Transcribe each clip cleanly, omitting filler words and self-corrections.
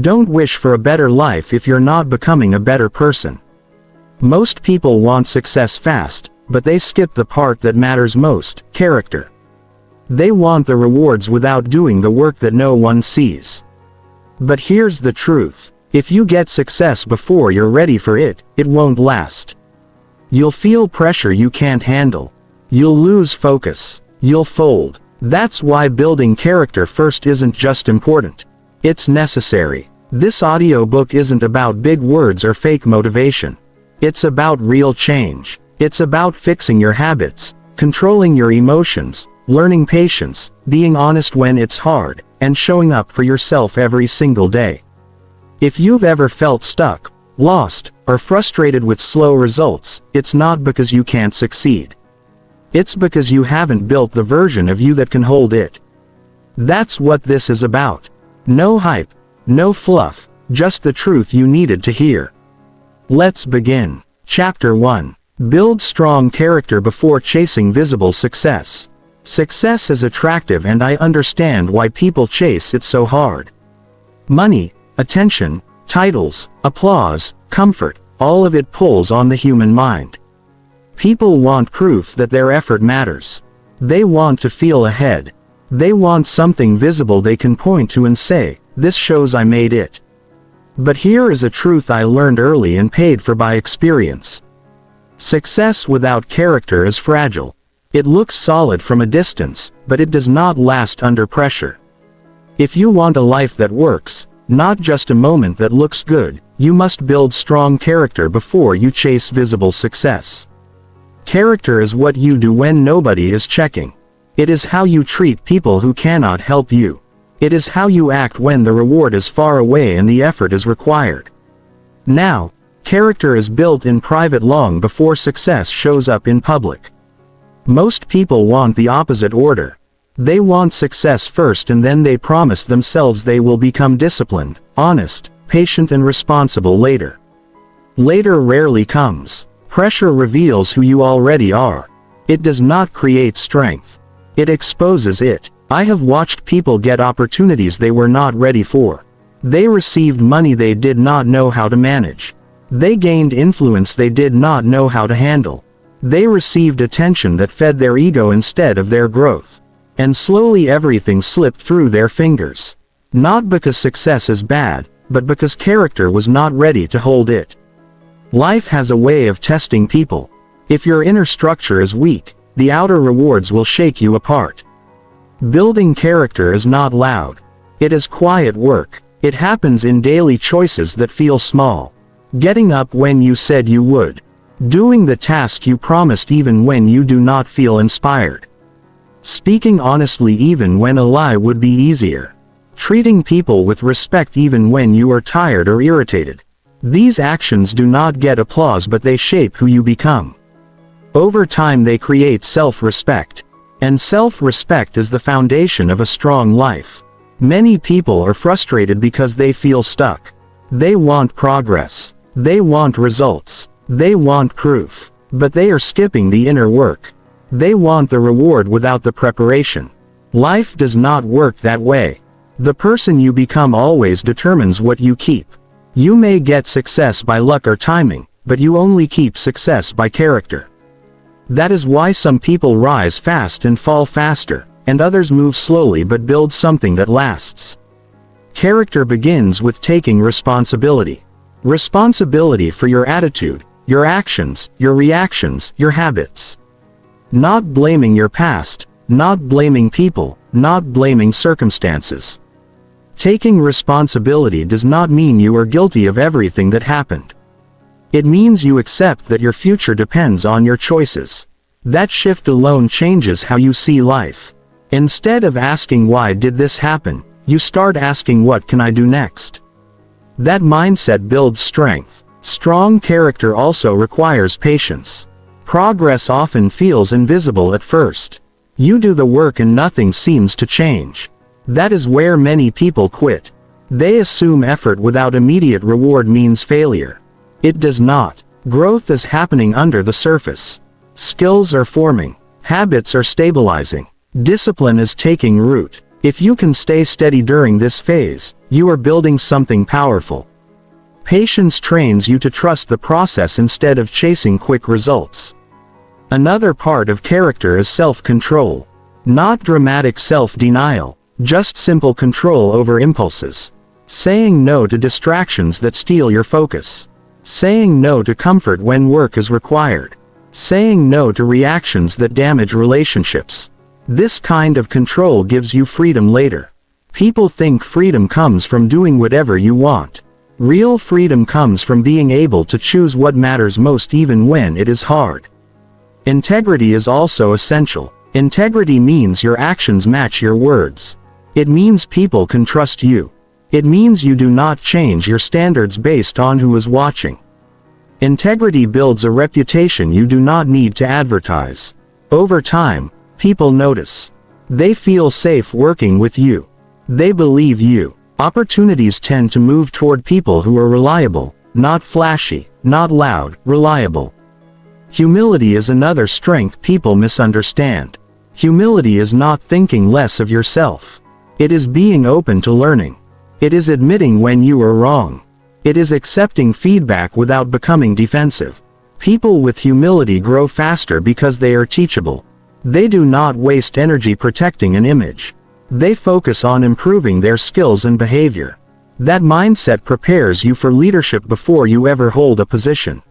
Don't wish for a better life if you're not becoming a better person. Most people want success fast, but they skip the part that matters most, character. They want the rewards without doing the work that no one sees. But here's the truth. If you get success before you're ready for it, it won't last. You'll feel pressure you can't handle. You'll lose focus. You'll fold. That's why building character first isn't just important. It's necessary. This audiobook isn't about big words or fake motivation. It's about real change. It's about fixing your habits, controlling your emotions, learning patience, being honest when it's hard, and showing up for yourself every single day. If you've ever felt stuck, lost, or frustrated with slow results, it's not because you can't succeed. It's because you haven't built the version of you that can hold it. That's what this is about. No hype, no fluff, just the truth you needed to hear. Let's begin. Chapter 1. Build strong character before chasing visible success. Success is attractive, and I understand why people chase it so hard. Money, attention, titles, applause, comfort, all of it pulls on the human mind. People want proof that their effort matters. They want to feel ahead. They want something visible they can point to and say, "This shows I made it." But here is a truth I learned early and paid for by experience. Success without character is fragile. It looks solid from a distance, but it does not last under pressure. If you want a life that works, not just a moment that looks good, you must build strong character before you chase visible success. Character is what you do when nobody is checking. It is how you treat people who cannot help you. It is how you act when the reward is far away and the effort is required. Now, character is built in private long before success shows up in public. Most people want the opposite order. They want success first, and then they promise themselves they will become disciplined, honest, patient, and responsible later. Later rarely comes. Pressure reveals who you already are. It does not create strength. It exposes it. I have watched people get opportunities they were not ready for. They received money they did not know how to manage. They gained influence they did not know how to handle. They received attention that fed their ego instead of their growth. And slowly everything slipped through their fingers. Not because success is bad, but because character was not ready to hold it. Life has a way of testing people. If your inner structure is weak, the outer rewards will shake you apart. Building character is not loud. It is quiet work. It happens in daily choices that feel small. Getting up when you said you would. Doing the task you promised even when you do not feel inspired. Speaking honestly even when a lie would be easier. Treating people with respect even when you are tired or irritated. These actions do not get applause, but they shape who you become. Over time they create self-respect. And self-respect is the foundation of a strong life. Many people are frustrated because they feel stuck. They want progress. They want results. They want proof. But they are skipping the inner work. They want the reward without the preparation. Life does not work that way. The person you become always determines what you keep. You may get success by luck or timing, but you only keep success by character. That is why some people rise fast and fall faster, and others move slowly but build something that lasts. Character begins with taking responsibility. Responsibility for your attitude, your actions, your reactions, your habits. Not blaming your past, not blaming people, not blaming circumstances. Taking responsibility does not mean you are guilty of everything that happened. It means you accept that your future depends on your choices. That shift alone changes how you see life. Instead of asking why did this happen, you start asking what can I do next? That mindset builds strength. Strong character also requires patience. Progress often feels invisible at first. You do the work and nothing seems to change. That is where many people quit. They assume effort without immediate reward means failure. It does not. Growth is happening under the surface. Skills are forming. Habits are stabilizing. Discipline is taking root. If you can stay steady during this phase, you are building something powerful. Patience trains you to trust the process instead of chasing quick results. Another part of character is self-control. Not dramatic self-denial, just simple control over impulses. Saying no to distractions that steal your focus. Saying no to comfort when work is required. Saying no to reactions that damage relationships. This kind of control gives you freedom later. People think freedom comes from doing whatever you want. Real freedom comes from being able to choose what matters most even when it is hard. Integrity is also essential. Integrity means your actions match your words. It means people can trust you. It means you do not change your standards based on who is watching. Integrity builds a reputation you do not need to advertise. Over time, people notice. They feel safe working with you. They believe you. Opportunities tend to move toward people who are reliable, not flashy, not loud, reliable. Humility is another strength people misunderstand. Humility is not thinking less of yourself. It is being open to learning. It is admitting when you are wrong. It is accepting feedback without becoming defensive. People with humility grow faster because they are teachable. They do not waste energy protecting an image. They focus on improving their skills and behavior. That mindset prepares you for leadership before you ever hold a position.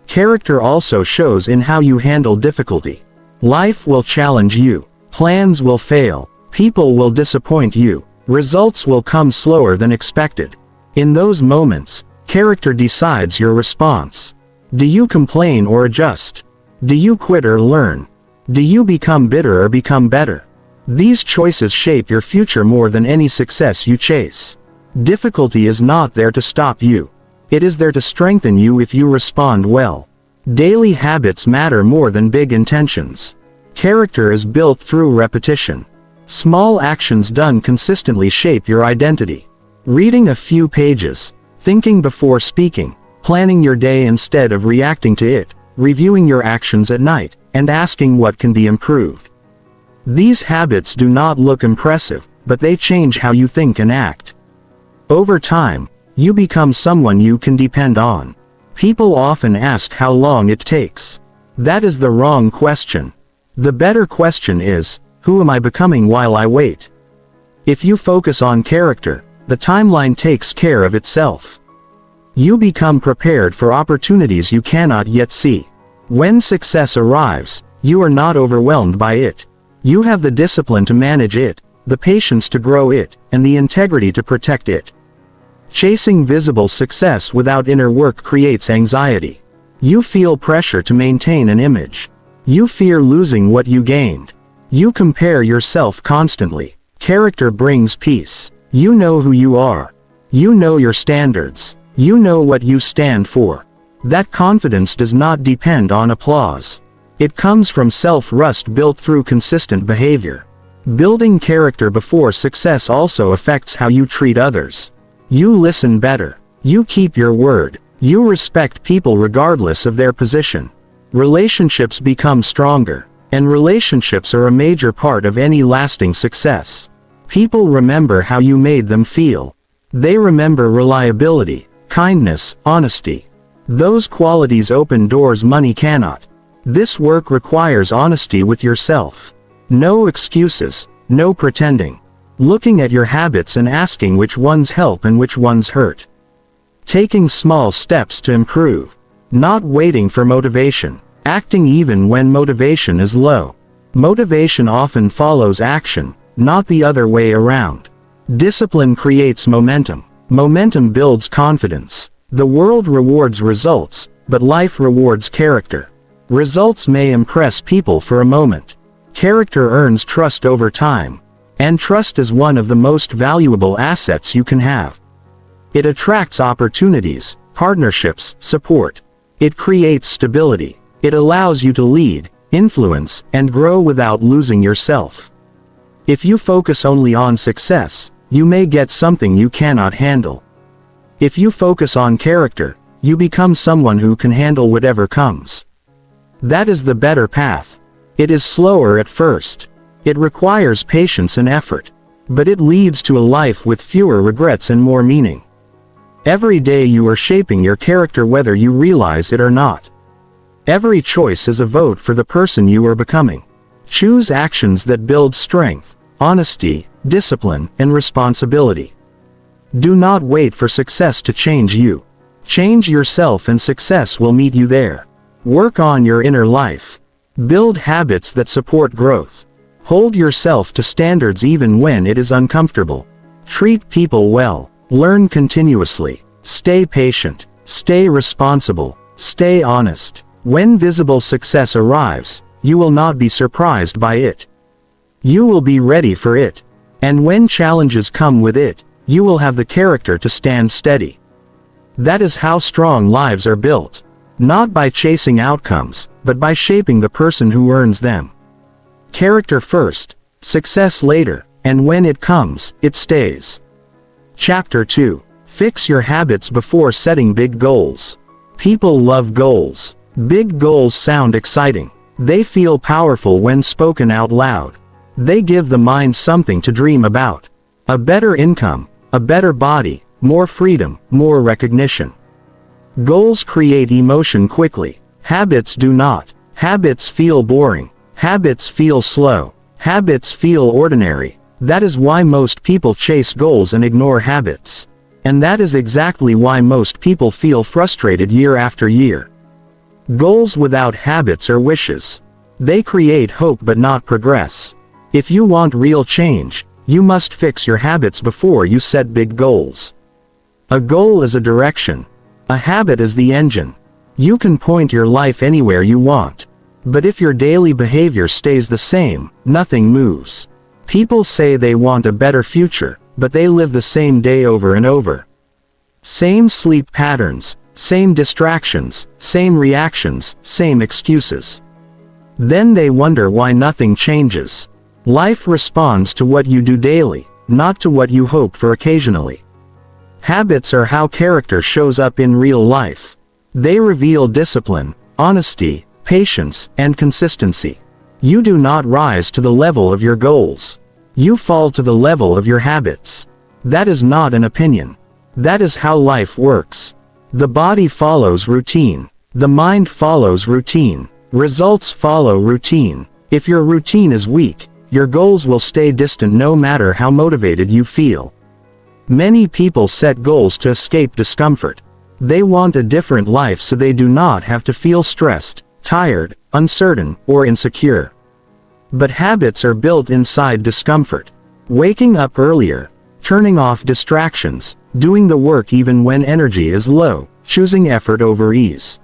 Character also shows in how you handle difficulty. Life will challenge you. Plans will fail. People will disappoint you. Results will come slower than expected. In those moments, character decides your response. Do you complain or adjust? Do you quit or learn? Do you become bitter or become better? These choices shape your future more than any success you chase. Difficulty is not there to stop you. It is there to strengthen you if you respond well. Daily habits matter more than big intentions. Character is built through repetition. Small actions done consistently shape your identity. Reading a few pages, thinking before speaking, planning your day instead of reacting to it, reviewing your actions at night, and asking what can be improved. These habits do not look impressive, but they change how you think and act. Over time, you become someone you can depend on. People often ask how long it takes. That is the wrong question. The better question is, who am I becoming while I wait? If you focus on character, the timeline takes care of itself. You become prepared for opportunities you cannot yet see. When success arrives, you are not overwhelmed by it. You have the discipline to manage it, the patience to grow it, and the integrity to protect it. Chasing visible success without inner work creates anxiety. You feel pressure to maintain an image. You fear losing what you gained. You compare yourself constantly. Character brings peace. You know who you are. You know your standards. You know what you stand for. That confidence does not depend on applause. It comes from self-trust built through consistent behavior. Building character before success also affects how you treat others. You listen better. You keep your word. You respect people regardless of their position. Relationships become stronger, and relationships are a major part of any lasting success. People remember how you made them feel. They remember reliability, kindness, honesty. Those qualities open doors money cannot. This work requires honesty with yourself. No excuses, no pretending. Looking at your habits and asking which ones help and which ones hurt. Taking small steps to improve. Not waiting for motivation. Acting even when motivation is low. Motivation often follows action, not the other way around. Discipline creates momentum. Momentum builds confidence. The world rewards results, but life rewards character. Results may impress people for a moment. Character earns trust over time. And trust is one of the most valuable assets you can have. It attracts opportunities, partnerships, support. It creates stability. It allows you to lead, influence, and grow without losing yourself. If you focus only on success, you may get something you cannot handle. If you focus on character, you become someone who can handle whatever comes. That is the better path. It is slower at first. It requires patience and effort. but it leads to a life with fewer regrets and more meaning. Every day you are shaping your character whether you realize it or not. Every choice is a vote for the person you are becoming. Choose actions that build strength, honesty, discipline, and responsibility. Do not wait for success to change you. Change yourself and success will meet you there. Work on your inner life. Build habits that support growth. Hold yourself to standards even when it is uncomfortable. Treat people well. Learn continuously. Stay patient. Stay responsible. Stay honest. When visible success arrives, you will not be surprised by it. You will be ready for it. And when challenges come with it, you will have the character to stand steady. That is how strong lives are built. Not by chasing outcomes, but by shaping the person who earns them. Character first, success later, and when it comes, it stays. Chapter 2. Fix your habits before setting big goals. People love goals. Big goals sound exciting. They feel powerful when spoken out loud. They give the mind something to dream about. A better income, a better body, more freedom, more recognition. Goals create emotion quickly. Habits do not. Habits feel boring. Habits feel slow. Habits feel ordinary. That is why most people chase goals and ignore habits. And that is exactly why most people feel frustrated year after year. Goals without habits are wishes. They create hope but not progress. If you want real change, you must fix your habits before you set big goals. A goal is a direction. A habit is the engine. You can point your life anywhere you want. But if your daily behavior stays the same, nothing moves. People say they want a better future, but they live the same day over and over. Same sleep patterns, same distractions, same reactions, same excuses. Then they wonder why nothing changes. Life responds to what you do daily, not to what you hope for occasionally. Habits are how character shows up in real life. They reveal discipline, honesty, patience, and consistency. You do not rise to the level of your goals. You fall to the level of your habits. That is not an opinion. That is how life works. The body follows routine. The mind follows routine. Results follow routine. If your routine is weak, your goals will stay distant no matter how motivated you feel. Many people set goals to escape discomfort. They want a different life so they do not have to feel stressed, tired, uncertain, or insecure. But habits are built inside discomfort. Waking up earlier, turning off distractions, doing the work even when energy is low, choosing effort over ease.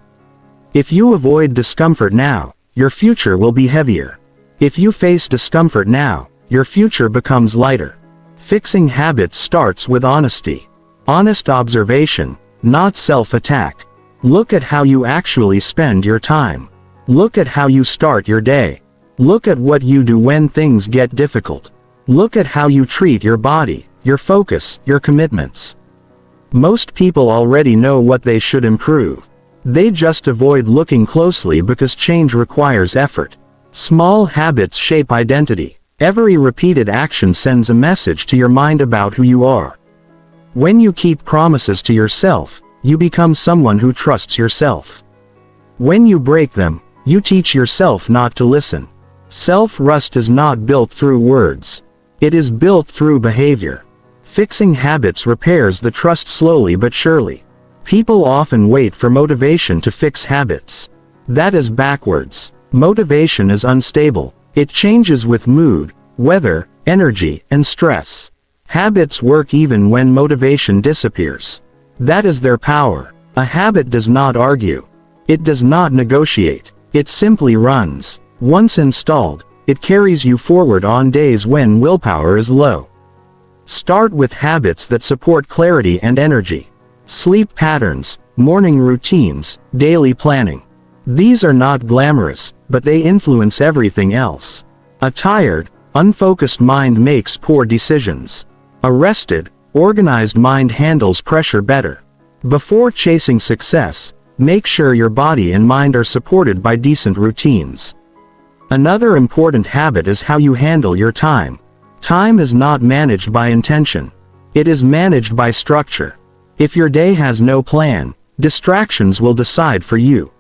If you avoid discomfort now, your future will be heavier. If you face discomfort now, your future becomes lighter. Fixing habits starts with honesty. Honest observation, not self-attack. Look at how you actually spend your time. Look at how you start your day. Look at what you do when things get difficult. Look at how you treat your body, your focus, your commitments. Most people already know what they should improve. They just avoid looking closely because change requires effort. Small habits shape identity. Every repeated action sends a message to your mind about who you are. When you keep promises to yourself, you become someone who trusts yourself. When you break them, you teach yourself not to listen. Self-trust is not built through words. It is built through behavior. Fixing habits repairs the trust slowly but surely. People often wait for motivation to fix habits. That is backwards. Motivation is unstable. It changes with mood, weather, energy, and stress. Habits work even when motivation disappears. That is their power. A habit does not argue. It does not negotiate. It simply runs. Once installed, it carries you forward on days when willpower is low. Start with habits that support clarity and energy. Sleep patterns, morning routines, daily planning. These are not glamorous, but they influence everything else. A tired, unfocused mind makes poor decisions. A rested, organized mind handles pressure better. Before chasing success, make sure your body and mind are supported by decent routines. Another important habit is how you handle your time. Time is not managed by intention. It is managed by structure. If your day has no plan, distractions will decide for you.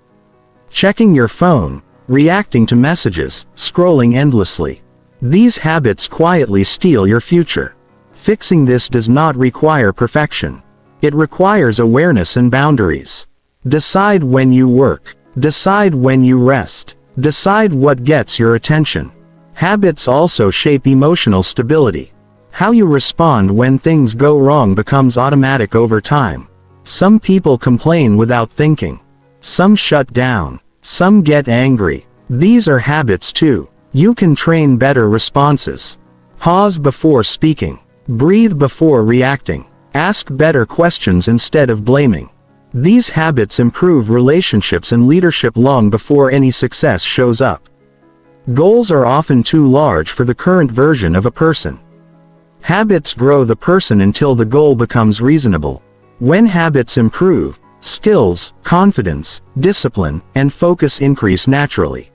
Checking your phone, reacting to messages, scrolling endlessly. These habits quietly steal your future. Fixing this does not require perfection. It requires awareness and boundaries. Decide when you work. Decide when you rest. Decide what gets your attention. Habits also shape emotional stability. How you respond when things go wrong becomes automatic over time. Some people complain without thinking. Some shut down. Some get angry. These are habits too. You can train better responses. Pause before speaking. Breathe before reacting. Ask better questions instead of blaming. These habits improve relationships and leadership long before any success shows up. Goals are often too large for the current version of a person. Habits grow the person until the goal becomes reasonable. When habits improve, skills, confidence, discipline, and focus increase naturally.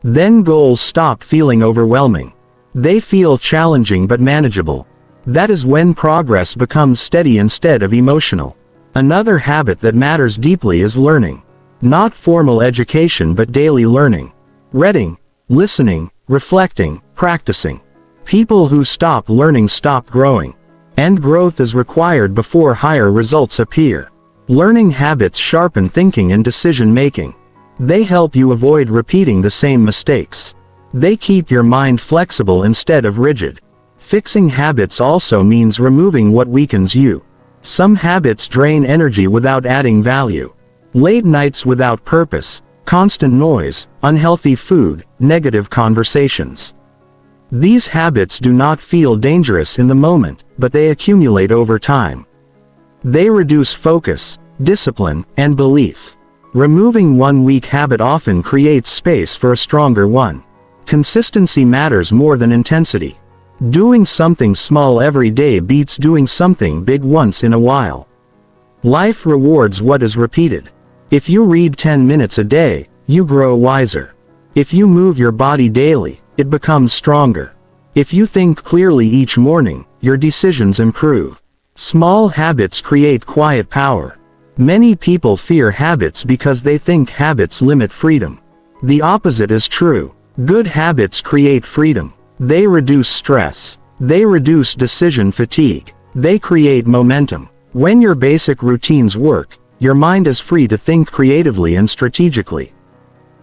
Then goals stop feeling overwhelming. They feel challenging but manageable. That is when progress becomes steady instead of emotional. Another habit that matters deeply is learning. Not formal education but daily learning. Reading, listening, reflecting, practicing. People who stop learning stop growing. And growth is required before higher results appear. Learning habits sharpen thinking and decision making. They help you avoid repeating the same mistakes. They keep your mind flexible instead of rigid. Fixing habits also means removing what weakens you. Some habits drain energy without adding value. Late nights without purpose, constant noise, unhealthy food, negative conversations. These habits do not feel dangerous in the moment, but they accumulate over time. They reduce focus, discipline, and belief. Removing one weak habit often creates space for a stronger one. Consistency matters more than intensity. Doing something small every day beats doing something big once in a while. Life rewards what is repeated. If you read 10 minutes a day, you grow wiser. If you move your body daily, it becomes stronger. If you think clearly each morning, your decisions improve. Small habits create quiet power. Many people fear habits because they think habits limit freedom. The opposite is true. Good habits create freedom. They reduce stress. They reduce decision fatigue. They create momentum. When your basic routines work, your mind is free to think creatively and strategically.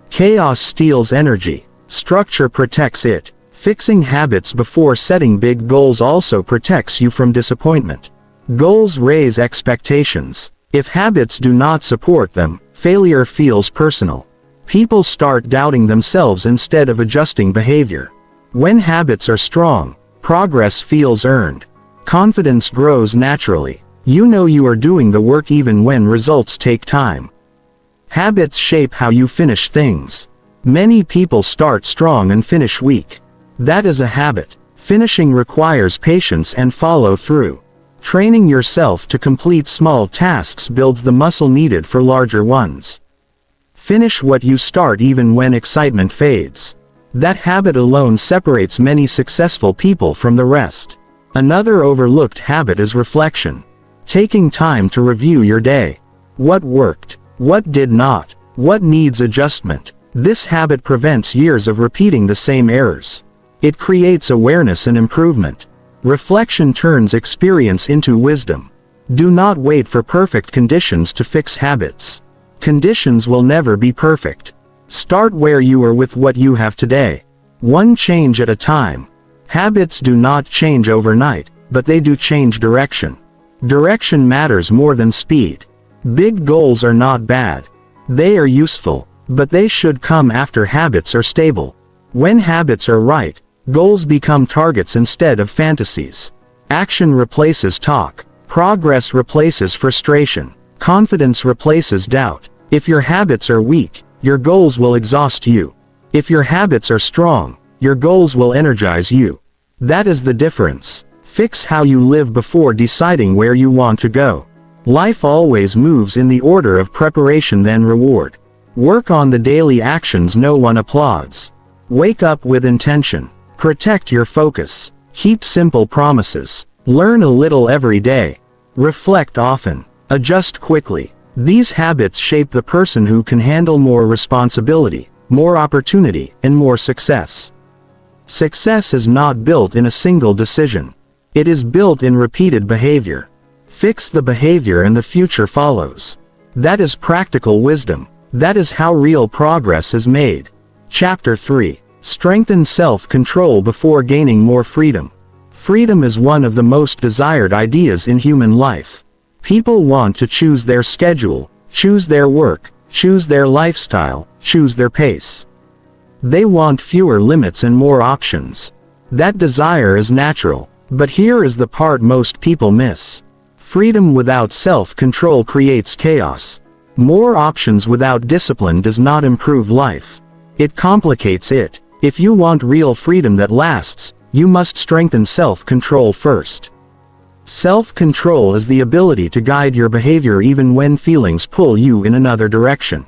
Chaos steals energy. Structure protects it. Fixing habits before setting big goals also protects you from disappointment. Goals raise expectations. If habits do not support them, failure feels personal. People start doubting themselves instead of adjusting behavior. When habits are strong, progress feels earned. Confidence grows naturally. You know you are doing the work even when results take time. Habits shape how you finish things. Many people start strong and finish weak. That is a habit. Finishing requires patience and follow through. Training yourself to complete small tasks builds the muscle needed for larger ones. Finish what you start even when excitement fades. That habit alone separates many successful people from the rest. Another overlooked habit is reflection. Taking time to review your day. What worked? What did not? What needs adjustment? This habit prevents years of repeating the same errors. It creates awareness and improvement. Reflection turns experience into wisdom. Do not wait for perfect conditions to fix habits. Conditions will never be perfect. Start where you are with what you have today. One change at a time. Habits do not change overnight, but they do change direction. Direction matters more than speed. Big goals are not bad. They are useful, but they should come after habits are stable. When habits are right, goals become targets instead of fantasies. Action replaces talk. Progress replaces frustration. Confidence replaces doubt. If your habits are weak, your goals will exhaust you. If your habits are strong, your goals will energize you. That is the difference. Fix how you live before deciding where you want to go. Life always moves in the order of preparation then reward. Work on the daily actions no one applauds. Wake up with intention. Protect your focus. Keep simple promises. Learn a little every day. Reflect often. Adjust quickly. These habits shape the person who can handle more responsibility, more opportunity, and more success. Success is not built in a single decision. It is built in repeated behavior. Fix the behavior and the future follows. That is practical wisdom. That is how real progress is made. Chapter 3. Strengthen self-control before gaining more freedom. Freedom is one of the most desired ideas in human life. People want to choose their schedule, choose their work, choose their lifestyle, choose their pace. They want fewer limits and more options. That desire is natural, but here is the part most people miss. Freedom without self-control creates chaos. More options without discipline does not improve life. It complicates it. If you want real freedom that lasts, you must strengthen self-control first. Self-control is the ability to guide your behavior even when feelings pull you in another direction.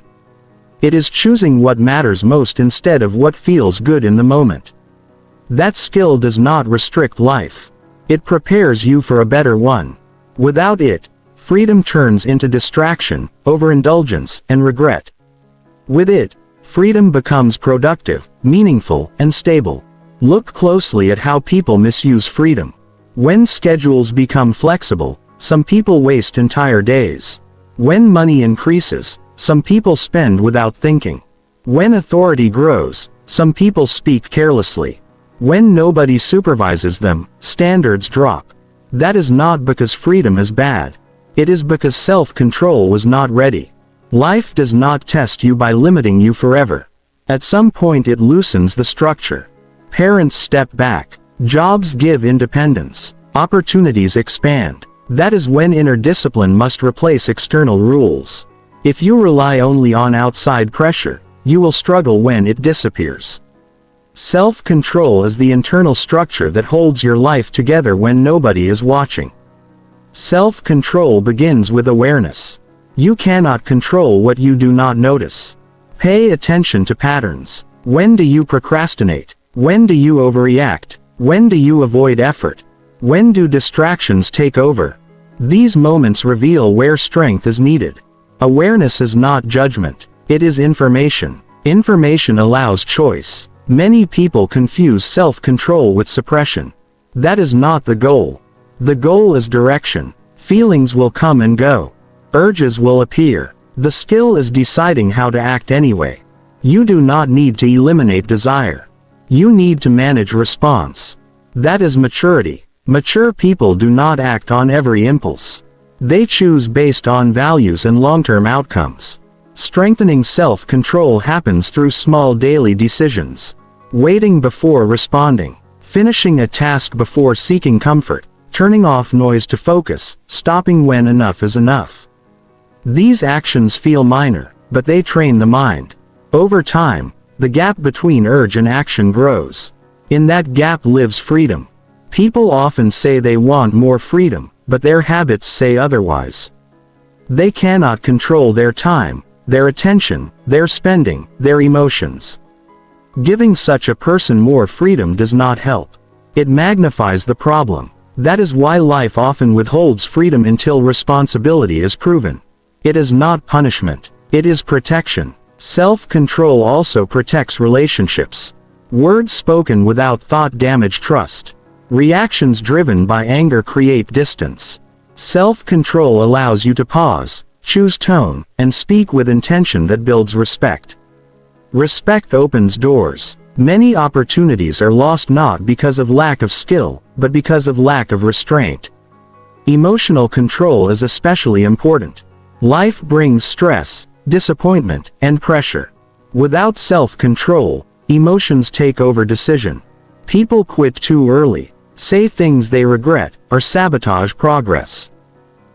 It is choosing what matters most instead of what feels good in the moment. That skill does not restrict life. It prepares you for a better one. Without it, freedom turns into distraction, overindulgence, and regret. With it, freedom becomes productive, meaningful, and stable. Look closely at how people misuse freedom. When schedules become flexible, some people waste entire days. When money increases, some people spend without thinking. When authority grows, some people speak carelessly. When nobody supervises them, standards drop. That is not because freedom is bad. It is because self-control was not ready. Life does not test you by limiting you forever. At some point it loosens the structure. Parents step back. Jobs give independence. Opportunities expand. That is when inner discipline must replace external rules. If you rely only on outside pressure, you will struggle when it disappears. Self-control is the internal structure that holds your life together when nobody is watching. Self-control begins with awareness. You cannot control what you do not notice. Pay attention to patterns. When do you procrastinate? When do you overreact? When do you avoid effort? When do distractions take over? These moments reveal where strength is needed. Awareness is not judgment. It is information. Information allows choice. Many people confuse self-control with suppression. That is not the goal. The goal is direction. Feelings will come and go. Urges will appear. The skill is deciding how to act anyway. You do not need to eliminate desire. You need to manage response. That is maturity. Mature people do not act on every impulse. They choose based on values and long-term outcomes. Strengthening self-control happens through small daily decisions. Waiting before responding. Finishing a task before seeking comfort. Turning off noise to focus. Stopping when enough is enough. These actions feel minor, but they train the mind. Over time, the gap between urge and action grows. In that gap lives freedom. People often say they want more freedom, but their habits say otherwise. They cannot control their time, their attention, their spending, their emotions. Giving such a person more freedom does not help. It magnifies the problem. That is why life often withholds freedom until responsibility is proven. It is not punishment. It is protection. Self-control also protects relationships. Words spoken without thought damage trust. Reactions driven by anger create distance. Self-control allows you to pause, choose tone, and speak with intention that builds respect. Respect opens doors. Many opportunities are lost not because of lack of skill, but because of lack of restraint. Emotional control is especially important. Life brings stress, disappointment, and pressure. Without self-control, emotions take over decision. People quit too early, say things they regret, or sabotage progress.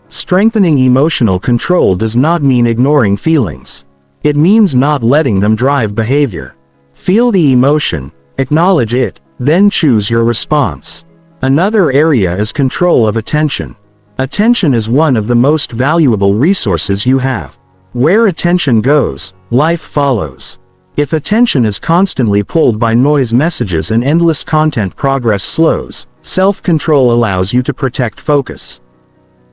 Strengthening emotional control does not mean ignoring feelings. It means not letting them drive behavior. Feel the emotion, acknowledge it, then choose your response. Another area is control of attention. Attention is one of the most valuable resources you have. Where attention goes, life follows. If attention is constantly pulled by noise, messages and endless content, progress slows. Self-control allows you to protect focus.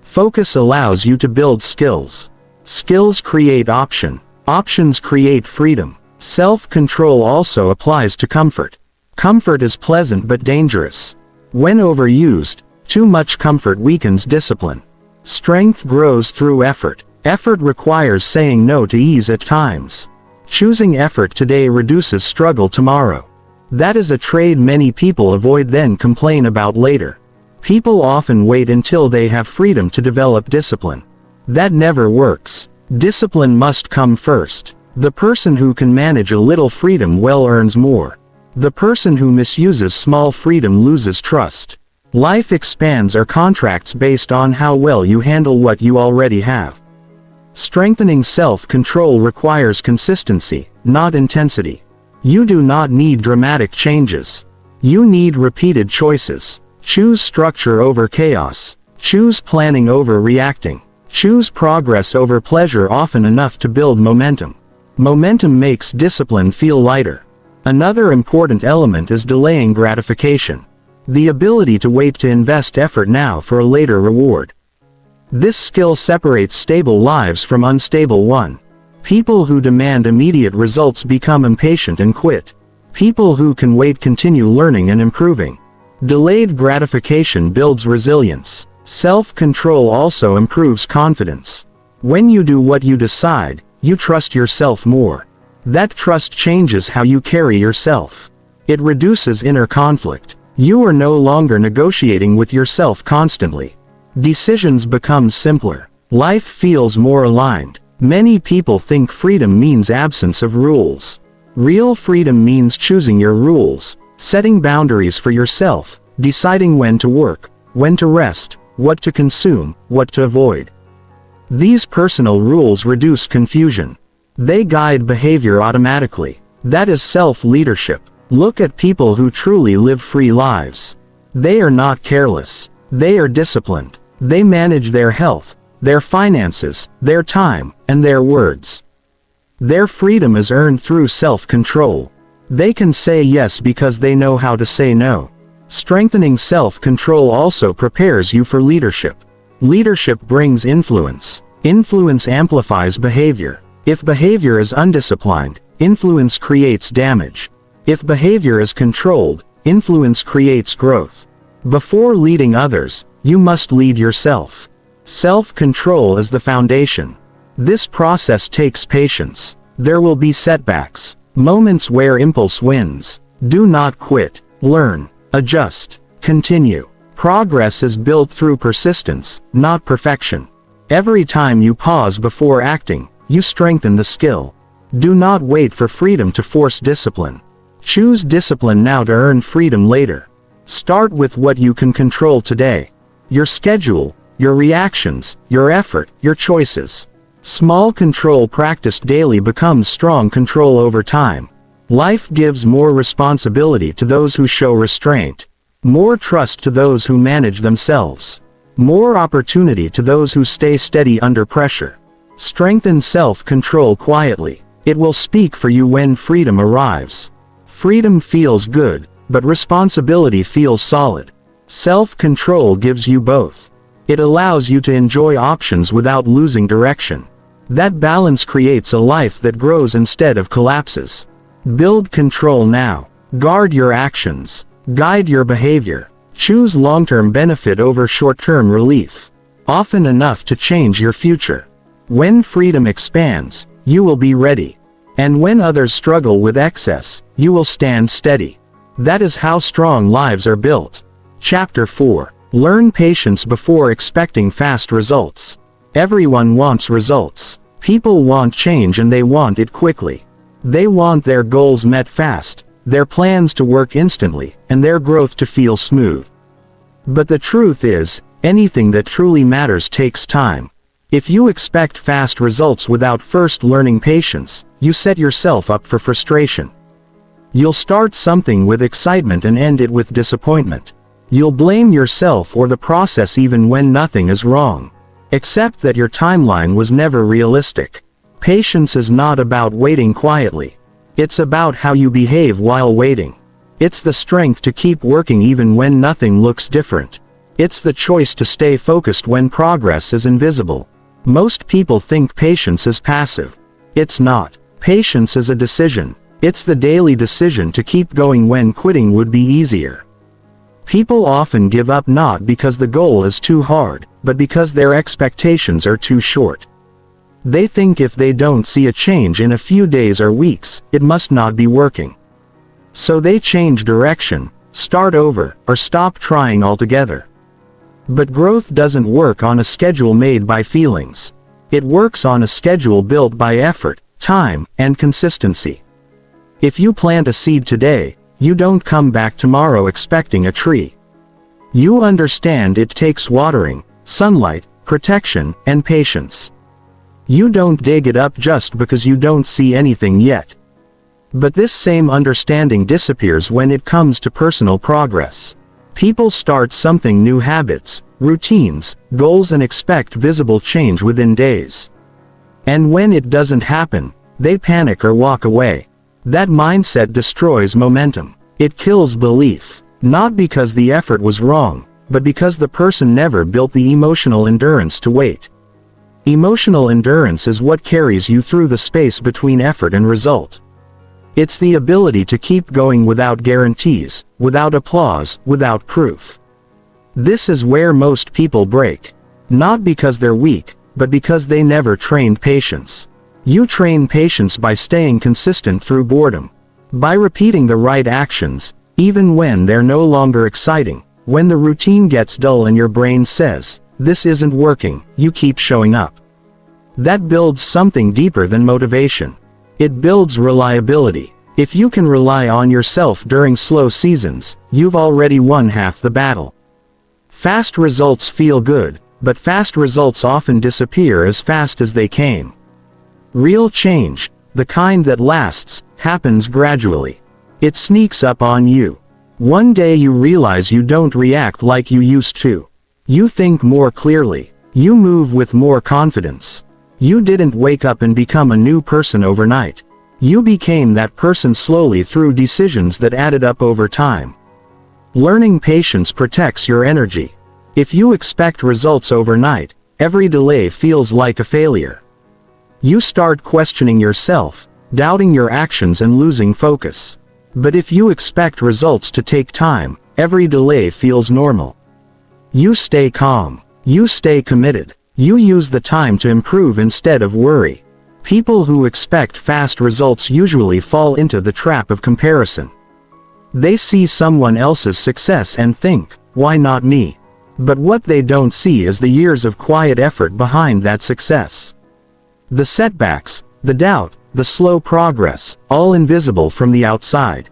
Focus allows you to build skills. Skills create option. Options create freedom. Self-control also applies to comfort. Comfort is pleasant but dangerous. When overused, too much comfort weakens discipline. Strength grows through effort. Effort requires saying no to ease at times. Choosing effort today reduces struggle tomorrow. That is a trade many people avoid then complain about later. People often wait until they have freedom to develop discipline. That never works. Discipline must come first. The person who can manage a little freedom well earns more. The person who misuses small freedom loses trust. Life expands or contracts based on how well you handle what you already have. Strengthening self-control requires consistency, not intensity. You do not need dramatic changes. You need repeated choices. Choose structure over chaos. Choose planning over reacting. Choose progress over pleasure often enough to build momentum. Momentum makes discipline feel lighter. Another important element is delaying gratification. The ability to wait to invest effort now for a later reward. This skill separates stable lives from unstable ones. People who demand immediate results become impatient and quit. People who can wait continue learning and improving. Delayed gratification builds resilience. Self-control also improves confidence. When you do what you decide, you trust yourself more. That trust changes how you carry yourself. It reduces inner conflict. You are no longer negotiating with yourself constantly. Decisions become simpler. Life feels more aligned. Many people think freedom means absence of rules. Real freedom means choosing your rules, setting boundaries for yourself, deciding when to work, when to rest, what to consume, what to avoid. These personal rules reduce confusion. They guide behavior automatically. That is self-leadership. Look at people who truly live free lives. They are not careless. They are disciplined. They manage their health, their finances, their time, and their words. Their freedom is earned through self-control. They can say yes because they know how to say no. Strengthening self-control also prepares you for leadership. Leadership brings influence. Influence amplifies behavior. If behavior is undisciplined, influence creates damage. If behavior is controlled, influence creates growth. Before leading others, you must lead yourself. Self-control is the foundation. This process takes patience. There will be setbacks, moments where impulse wins. Do not quit. Learn, adjust, continue. Progress is built through persistence, not perfection. Every time you pause before acting, you strengthen the skill. Do not wait for freedom to force discipline. Choose discipline now to earn freedom later. Start with what you can control today. Your schedule, your reactions, your effort, your choices. Small control practiced daily becomes strong control over time. Life gives more responsibility to those who show restraint. More trust to those who manage themselves. More opportunity to those who stay steady under pressure. Strengthen self-control quietly. It will speak for you when freedom arrives. Freedom feels good, but responsibility feels solid. Self-control gives you both. It allows you to enjoy options without losing direction. That balance creates a life that grows instead of collapses. Build control now. Guard your actions. Guide your behavior. Choose long-term benefit over short-term relief. Often enough to change your future. When freedom expands, you will be ready. And when others struggle with excess, you will stand steady. That is how strong lives are built. Chapter 4. Learn patience before expecting fast results. Everyone wants results. People want change and they want it quickly. They want their goals met fast, their plans to work instantly, and their growth to feel smooth. But the truth is, anything that truly matters takes time. If you expect fast results without first learning patience, you set yourself up for frustration. You'll start something with excitement and end it with disappointment. You'll blame yourself or the process even when nothing is wrong. Accept that your timeline was never realistic. Patience is not about waiting quietly. It's about how you behave while waiting. It's the strength to keep working even when nothing looks different. It's the choice to stay focused when progress is invisible. Most people think patience is passive. It's not. Patience is a decision. It's the daily decision to keep going when quitting would be easier. People often give up not because the goal is too hard, but because their expectations are too short. They think if they don't see a change in a few days or weeks, it must not be working. So they change direction, start over, or stop trying altogether. But growth doesn't work on a schedule made by feelings. It works on a schedule built by effort, time, and consistency. If you plant a seed today, you don't come back tomorrow expecting a tree. You understand it takes watering, sunlight, protection, and patience. You don't dig it up just because you don't see anything yet. But this same understanding disappears when it comes to personal progress. People start something, new habits, routines, goals, and expect visible change within days. And when it doesn't happen, they panic or walk away. That mindset destroys momentum. It kills belief, not because the effort was wrong, but because the person never built the emotional endurance to wait. Emotional endurance is what carries you through the space between effort and result. It's the ability to keep going without guarantees, without applause, without proof. This is where most people break. Not because they're weak, but because they never trained patience. You train patience by staying consistent through boredom. By repeating the right actions, even when they're no longer exciting. When the routine gets dull and your brain says, "This isn't working," you keep showing up. That builds something deeper than motivation. It builds reliability. If you can rely on yourself during slow seasons, you've already won half the battle. Fast results feel good, but fast results often disappear as fast as they came. Real change, the kind that lasts, happens gradually. It sneaks up on you. One day you realize you don't react like you used to. You think more clearly. You move with more confidence. You didn't wake up and become a new person overnight. You became that person slowly through decisions that added up over time. Learning patience protects your energy. If you expect results overnight, every delay feels like a failure. You start questioning yourself, doubting your actions and losing focus. But if you expect results to take time, every delay feels normal. You stay calm. You stay committed. You use the time to improve instead of worry. People who expect fast results usually fall into the trap of comparison. They see someone else's success and think, "Why not me?" But what they don't see is the years of quiet effort behind that success. The setbacks, the doubt, the slow progress, all invisible from the outside.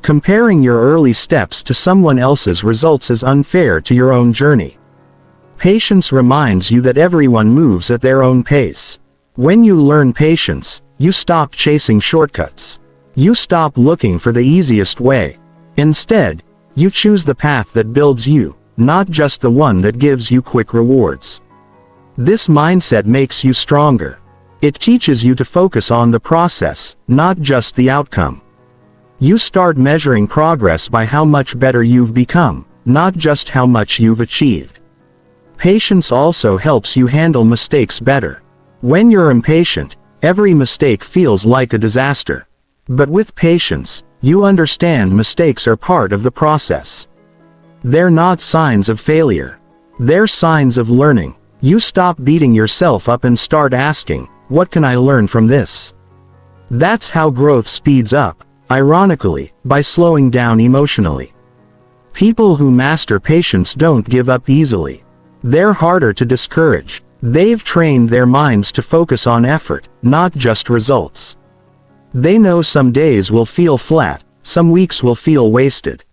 Comparing your early steps to someone else's results is unfair to your own journey. Patience reminds you that everyone moves at their own pace. When you learn patience, you stop chasing shortcuts. You stop looking for the easiest way. Instead, you choose the path that builds you, not just the one that gives you quick rewards. This mindset makes you stronger. It teaches you to focus on the process, not just the outcome. You start measuring progress by how much better you've become, not just how much you've achieved. Patience also helps you handle mistakes better. When you're impatient, every mistake feels like a disaster. But with patience, you understand mistakes are part of the process. They're not signs of failure. They're signs of learning. You stop beating yourself up and start asking, "What can I learn from this?" That's how growth speeds up, ironically, by slowing down emotionally. People who master patience don't give up easily. They're harder to discourage. They've trained their minds to focus on effort, not just results. They know some days will feel flat, some weeks will feel wasted.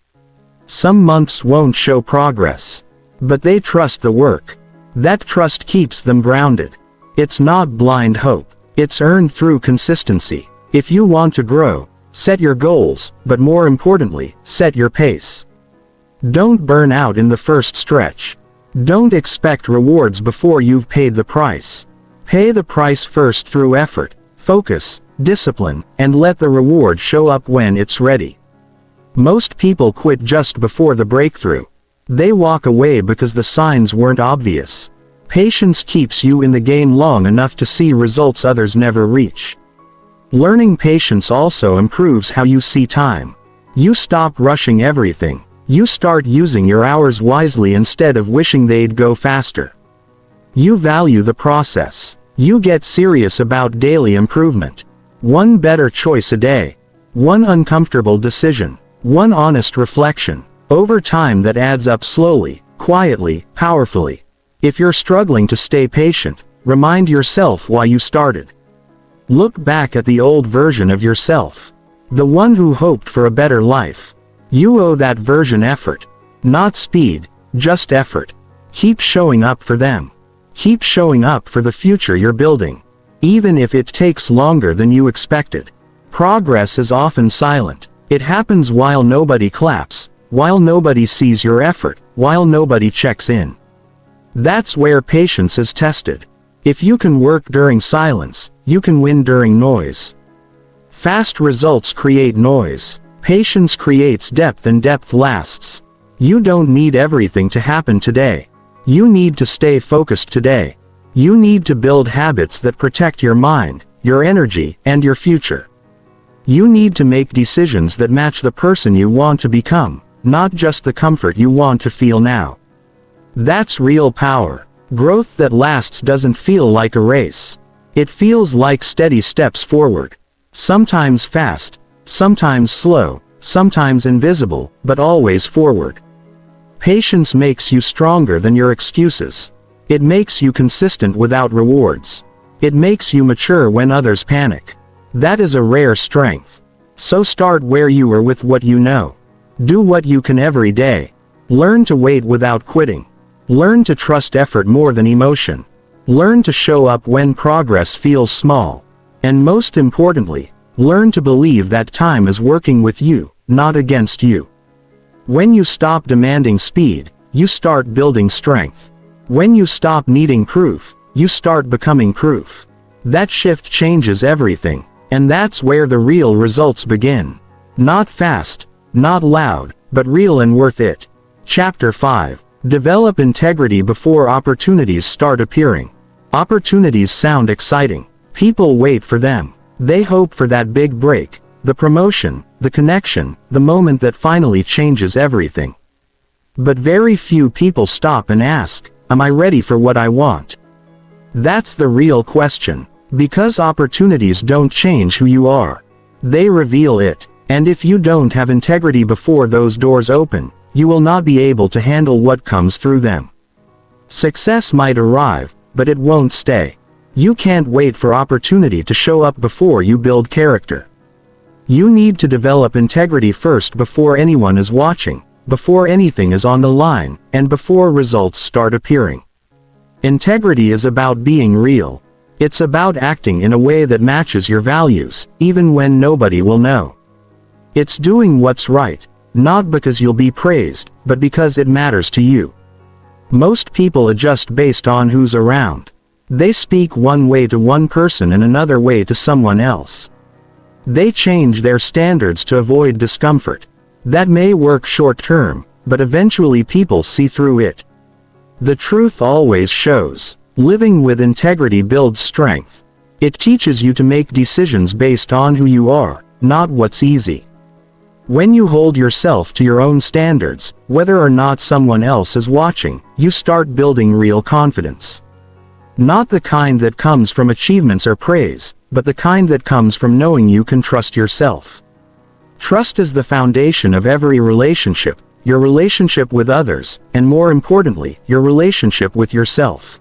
Some months won't show progress. But they trust the work. That trust keeps them grounded. It's not blind hope. It's earned through consistency. If you want to grow, set your goals, but more importantly, set your pace. Don't burn out in the first stretch. Don't expect rewards before you've paid the price. Pay the price first through effort, Focus, discipline, and let the reward show up when it's ready. Most people quit just before the breakthrough. They walk away because the signs weren't obvious. Patience keeps you in the game long enough to see results others never reach. Learning patience also improves how you see time. You stop rushing everything. You start using your hours wisely instead of wishing they'd go faster. You value the process. You get serious about daily improvement. One better choice a day. One uncomfortable decision. One honest reflection. Over time that adds up slowly, quietly, powerfully. If you're struggling to stay patient, remind yourself why you started. Look back at the old version of yourself. The one who hoped for a better life. You owe that version effort. Not speed, just effort. Keep showing up for them. Keep showing up for the future you're building. Even if it takes longer than you expected. Progress is often silent. It happens while nobody claps, while nobody sees your effort, while nobody checks in. That's where patience is tested. If you can work during silence, you can win during noise. Fast results create noise. Patience creates depth, and depth lasts. You don't need everything to happen today. You need to stay focused today. You need to build habits that protect your mind, your energy, and your future. You need to make decisions that match the person you want to become, not just the comfort you want to feel now. That's real power. Growth that lasts doesn't feel like a race. It feels like steady steps forward. Sometimes fast, sometimes slow, sometimes invisible, but always forward. Patience makes you stronger than your excuses. It makes you consistent without rewards. It makes you mature when others panic. That is a rare strength. So start where you are with what you know. Do what you can every day. Learn to wait without quitting. Learn to trust effort more than emotion. Learn to show up when progress feels small. And most importantly, learn to believe that time is working with you, not against you. When you stop demanding speed, you start building strength. When you stop needing proof, you start becoming proof. That shift changes everything, and that's where the real results begin. Not fast, not loud, but real and worth it. Chapter 5. Develop integrity before opportunities start appearing. Opportunities sound exciting. People wait for them. They hope for that big break, the promotion, the connection, the moment that finally changes everything. But very few people stop and ask, am I ready for what I want? That's the real question. Because opportunities don't change who you are. They reveal it. And if you don't have integrity before those doors open, you will not be able to handle what comes through them. Success might arrive, but it won't stay. You can't wait for opportunity to show up before you build character. You need to develop integrity first before anyone is watching, before anything is on the line, and before results start appearing. Integrity is about being real. It's about acting in a way that matches your values, even when nobody will know. It's doing what's right, not because you'll be praised, but because it matters to you. Most people adjust based on who's around. They speak one way to one person and another way to someone else. They change their standards to avoid discomfort. That may work short term, but eventually people see through it. The truth always shows. Living with integrity builds strength. It teaches you to make decisions based on who you are, not what's easy. When you hold yourself to your own standards, whether or not someone else is watching, you start building real confidence. Not the kind that comes from achievements or praise, but the kind that comes from knowing you can trust yourself. Trust is the foundation of every relationship, your relationship with others, and more importantly, your relationship with yourself.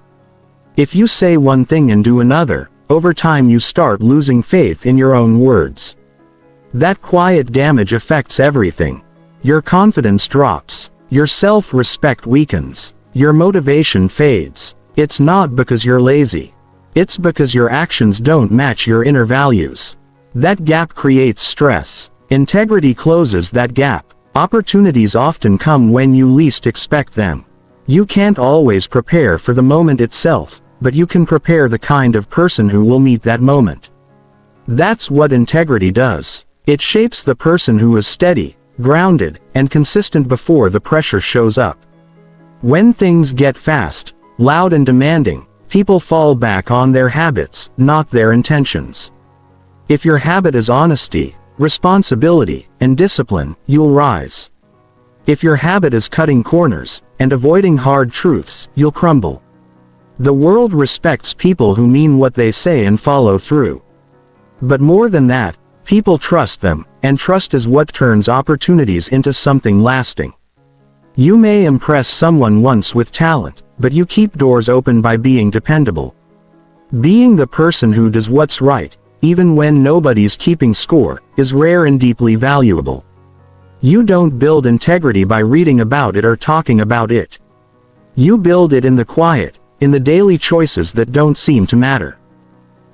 If you say one thing and do another, over time you start losing faith in your own words. That quiet damage affects everything. Your confidence drops. Your self-respect weakens. Your motivation fades. It's not because you're lazy. It's because your actions don't match your inner values. That gap creates stress. Integrity closes that gap. Opportunities often come when you least expect them. You can't always prepare for the moment itself, but you can prepare the kind of person who will meet that moment. That's what integrity does. It shapes the person who is steady, grounded, and consistent before the pressure shows up. When things get fast, loud and demanding, people fall back on their habits, not their intentions. If your habit is honesty, responsibility, and discipline, you'll rise. If your habit is cutting corners and avoiding hard truths, you'll crumble. The world respects people who mean what they say and follow through. But more than that, people trust them, and trust is what turns opportunities into something lasting. You may impress someone once with talent, but you keep doors open by being dependable. Being the person who does what's right, even when nobody's keeping score, is rare and deeply valuable. You don't build integrity by reading about it or talking about it. You build it in the quiet, in the daily choices that don't seem to matter.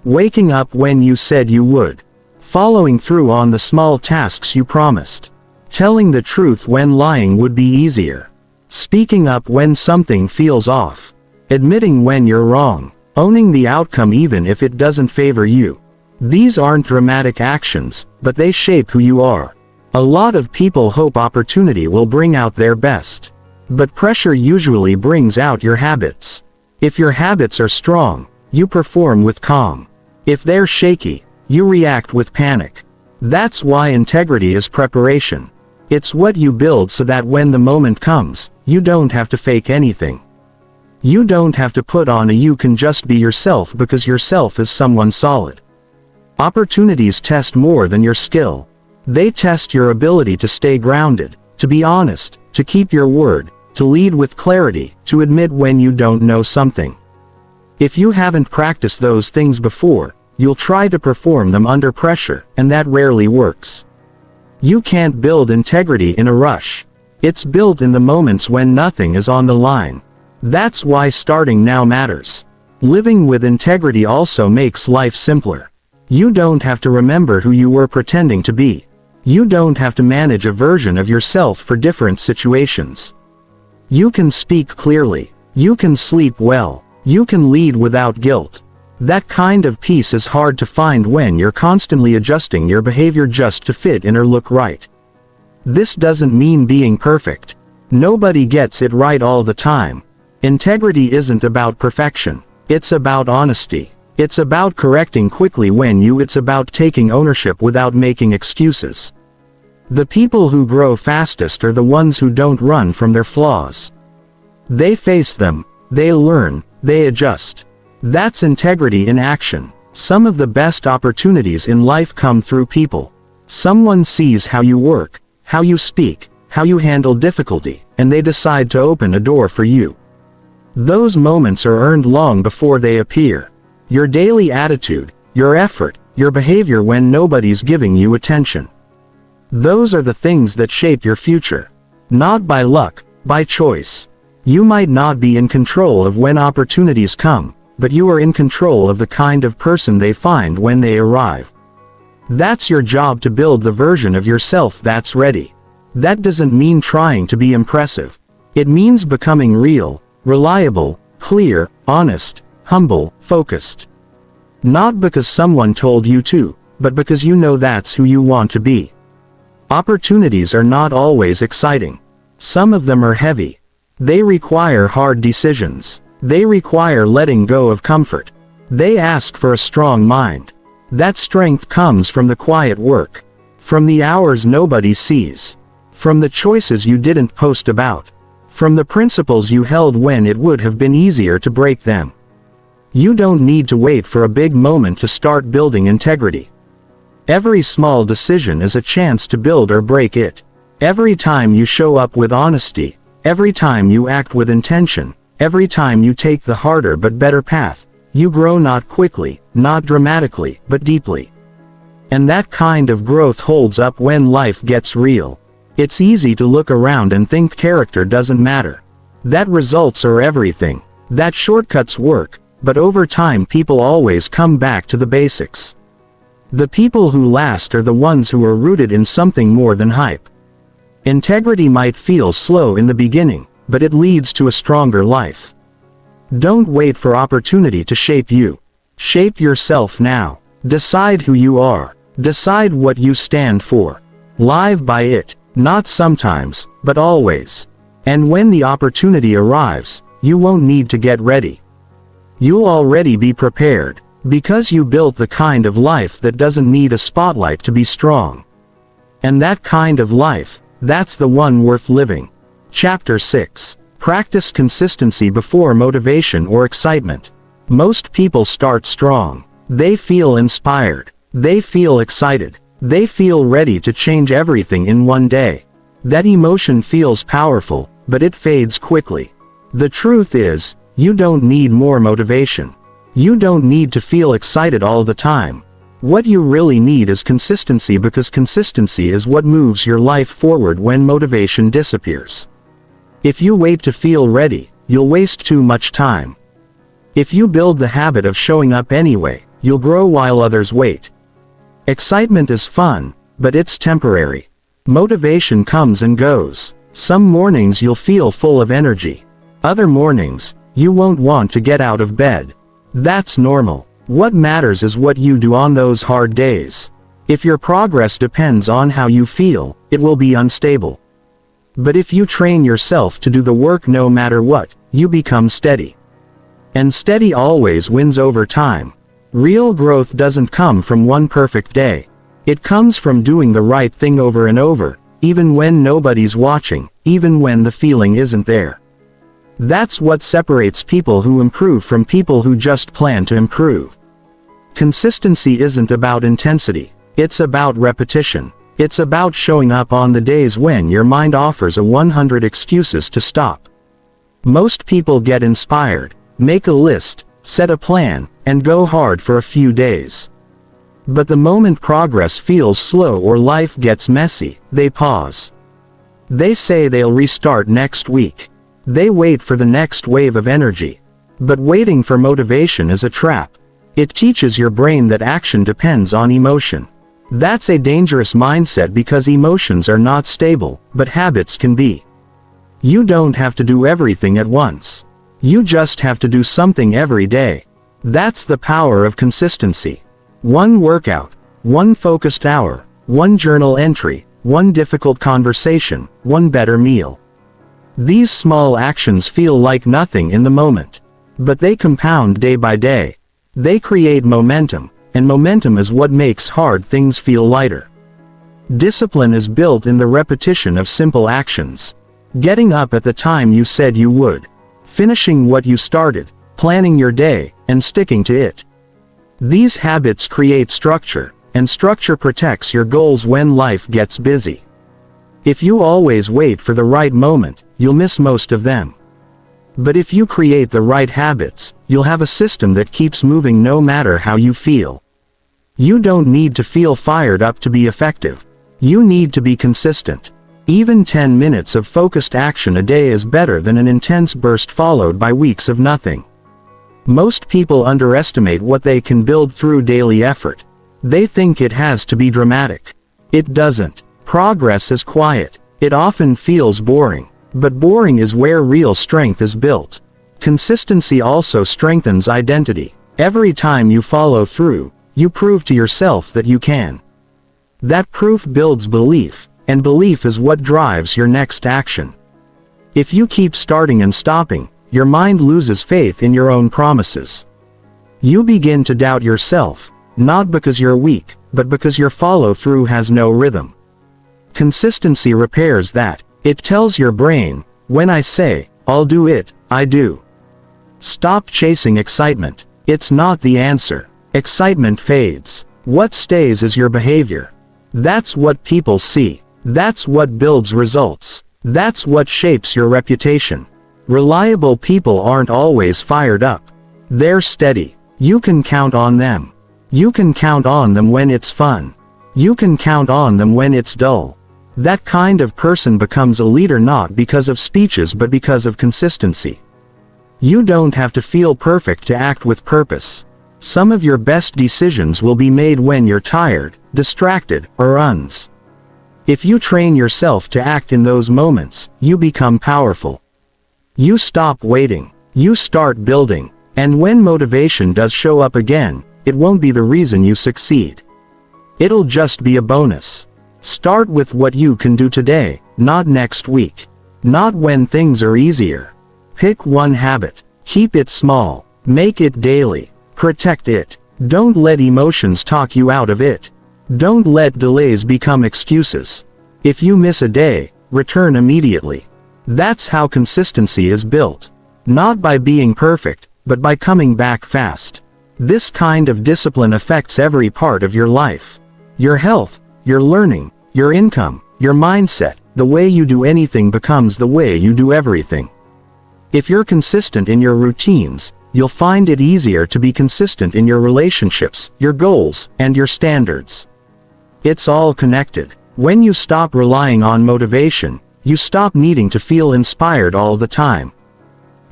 Waking up when you said you would. Following through on the small tasks you promised. Telling the truth when lying would be easier. Speaking up when something feels off. Admitting when you're wrong. Owning the outcome even if it doesn't favor you. These aren't dramatic actions, but they shape who you are. A lot of people hope opportunity will bring out their best. But pressure usually brings out your habits. If your habits are strong, you perform with calm. If they're shaky, you react with panic. That's why integrity is preparation. It's what you build so that when the moment comes, you don't have to fake anything. You don't have to put on a you can just be yourself because yourself is someone solid. Opportunities test more than your skill. They test your ability to stay grounded, to be honest, to keep your word, to lead with clarity, to admit when you don't know something. If you haven't practiced those things before, you'll try to perform them under pressure, and that rarely works. You can't build integrity in a rush. It's built in the moments when nothing is on the line. That's why starting now matters. Living with integrity also makes life simpler. You don't have to remember who you were pretending to be. You don't have to manage a version of yourself for different situations. You can speak clearly. You can sleep well. You can lead without guilt. That kind of peace is hard to find when you're constantly adjusting your behavior just to fit in or look right. This doesn't mean being perfect. Nobody gets it right all the time. Integrity isn't about perfection. It's about honesty. It's about correcting quickly it's about taking ownership without making excuses. The people who grow fastest are the ones who don't run from their flaws. They face them, they learn, they adjust. That's integrity in action. Some of the best opportunities in life come through people. Someone sees how you work, how you speak, how you handle difficulty, and they decide to open a door for you. Those moments are earned long before they appear. Your daily attitude, your effort, your behavior when nobody's giving you attention. Those are the things that shape your future. Not by luck, by choice. You might not be in control of when opportunities come, but you are in control of the kind of person they find when they arrive. That's your job, to build the version of yourself that's ready. That doesn't mean trying to be impressive. It means becoming real, reliable, clear, honest, humble, focused. Not because someone told you to, but because you know that's who you want to be. Opportunities are not always exciting. Some of them are heavy. They require hard decisions. They require letting go of comfort. They ask for a strong mind. That strength comes from the quiet work. From the hours nobody sees. From the choices you didn't post about. From the principles you held when it would have been easier to break them. You don't need to wait for a big moment to start building integrity. Every small decision is a chance to build or break it. Every time you show up with honesty, every time you act with intention, every time you take the harder but better path, you grow, not quickly, not dramatically, but deeply. And that kind of growth holds up when life gets real. It's easy to look around and think character doesn't matter. That results are everything. That shortcuts work, but over time people always come back to the basics. The people who last are the ones who are rooted in something more than hype. Integrity might feel slow in the beginning, but it leads to a stronger life. Don't wait for opportunity to shape you. Shape yourself now. Decide who you are. Decide what you stand for. Live by it, not sometimes, but always. And when the opportunity arrives, you won't need to get ready. You'll already be prepared, because you built the kind of life that doesn't need a spotlight to be strong. And that kind of life, that's the one worth living. Chapter 6. Practice consistency before motivation or excitement. Most people start strong. They feel inspired. They feel excited. They feel ready to change everything in one day. That emotion feels powerful, but it fades quickly. The truth is, you don't need more motivation. You don't need to feel excited all the time. What you really need is consistency, because consistency is what moves your life forward when motivation disappears. If you wait to feel ready, you'll waste too much time. If you build the habit of showing up anyway, you'll grow while others wait. Excitement is fun, but it's temporary. Motivation comes and goes. Some mornings you'll feel full of energy. Other mornings, you won't want to get out of bed. That's normal. What matters is what you do on those hard days. If your progress depends on how you feel, it will be unstable. But if you train yourself to do the work no matter what, you become steady. And steady always wins over time. Real growth doesn't come from one perfect day. It comes from doing the right thing over and over, even when nobody's watching, even when the feeling isn't there. That's what separates people who improve from people who just plan to improve. Consistency isn't about intensity. It's about repetition. It's about showing up on the days when your mind offers 100 excuses to stop. Most people get inspired, make a list, set a plan, and go hard for a few days. But the moment progress feels slow or life gets messy, they pause. They say they'll restart next week. They wait for the next wave of energy. But waiting for motivation is a trap. It teaches your brain that action depends on emotion. That's a dangerous mindset, because emotions are not stable, but habits can be. You don't have to do everything at once. You just have to do something every day. That's the power of consistency. One workout, one focused hour, one journal entry, one difficult conversation, one better meal. These small actions feel like nothing in the moment. But they compound day by day. They create momentum, and momentum is what makes hard things feel lighter. Discipline is built in the repetition of simple actions. Getting up at the time you said you would. Finishing what you started, planning your day, and sticking to it. These habits create structure, and structure protects your goals when life gets busy. If you always wait for the right moment, you'll miss most of them. But if you create the right habits, you'll have a system that keeps moving no matter how you feel. You don't need to feel fired up to be effective. You need to be consistent. Even 10 minutes of focused action a day is better than an intense burst followed by weeks of nothing. Most people underestimate what they can build through daily effort. They think it has to be dramatic. It doesn't. Progress is quiet. It often feels boring. But boring is where real strength is built. Consistency also strengthens identity. Every time you follow through, you prove to yourself that you can. That proof builds belief, and belief is what drives your next action. If you keep starting and stopping, your mind loses faith in your own promises. You begin to doubt yourself, not because you're weak, but because your follow-through has no rhythm. Consistency repairs that. It tells your brain, when I say, I'll do it, I do. Stop chasing excitement. It's not the answer. Excitement fades. What stays is your behavior. That's what people see. That's what builds results. That's what shapes your reputation. Reliable people aren't always fired up. They're steady. You can count on them. You can count on them when it's fun. You can count on them when it's dull. That kind of person becomes a leader not because of speeches but because of consistency. You don't have to feel perfect to act with purpose. Some of your best decisions will be made when you're tired, distracted, or unsure. If you train yourself to act in those moments, you become powerful. You stop waiting. You start building. And when motivation does show up again, it won't be the reason you succeed. It'll just be a bonus. Start with what you can do today, not next week. Not when things are easier. Pick one habit. Keep it small. Make it daily. Protect it. Don't let emotions talk you out of it. Don't let delays become excuses. If you miss a day, return immediately. That's how consistency is built. Not by being perfect, but by coming back fast. This kind of discipline affects every part of your life. Your health, your learning, your income, your mindset. The way you do anything becomes the way you do everything. If you're consistent in your routines, you'll find it easier to be consistent in your relationships, your goals, and your standards. It's all connected. When you stop relying on motivation, you stop needing to feel inspired all the time.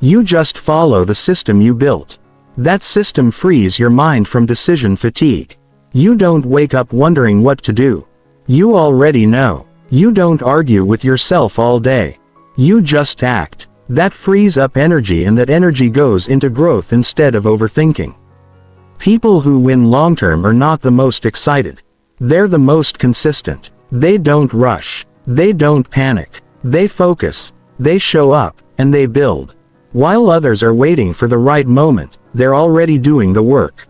You just follow the system you built. That system frees your mind from decision fatigue. You don't wake up wondering what to do. You already know. You don't argue with yourself all day. You just act. That frees up energy, and that energy goes into growth instead of overthinking. People who win long-term are not the most excited. They're the most consistent. They don't rush. They don't panic. They focus. They show up, and they build. While others are waiting for the right moment, they're already doing the work.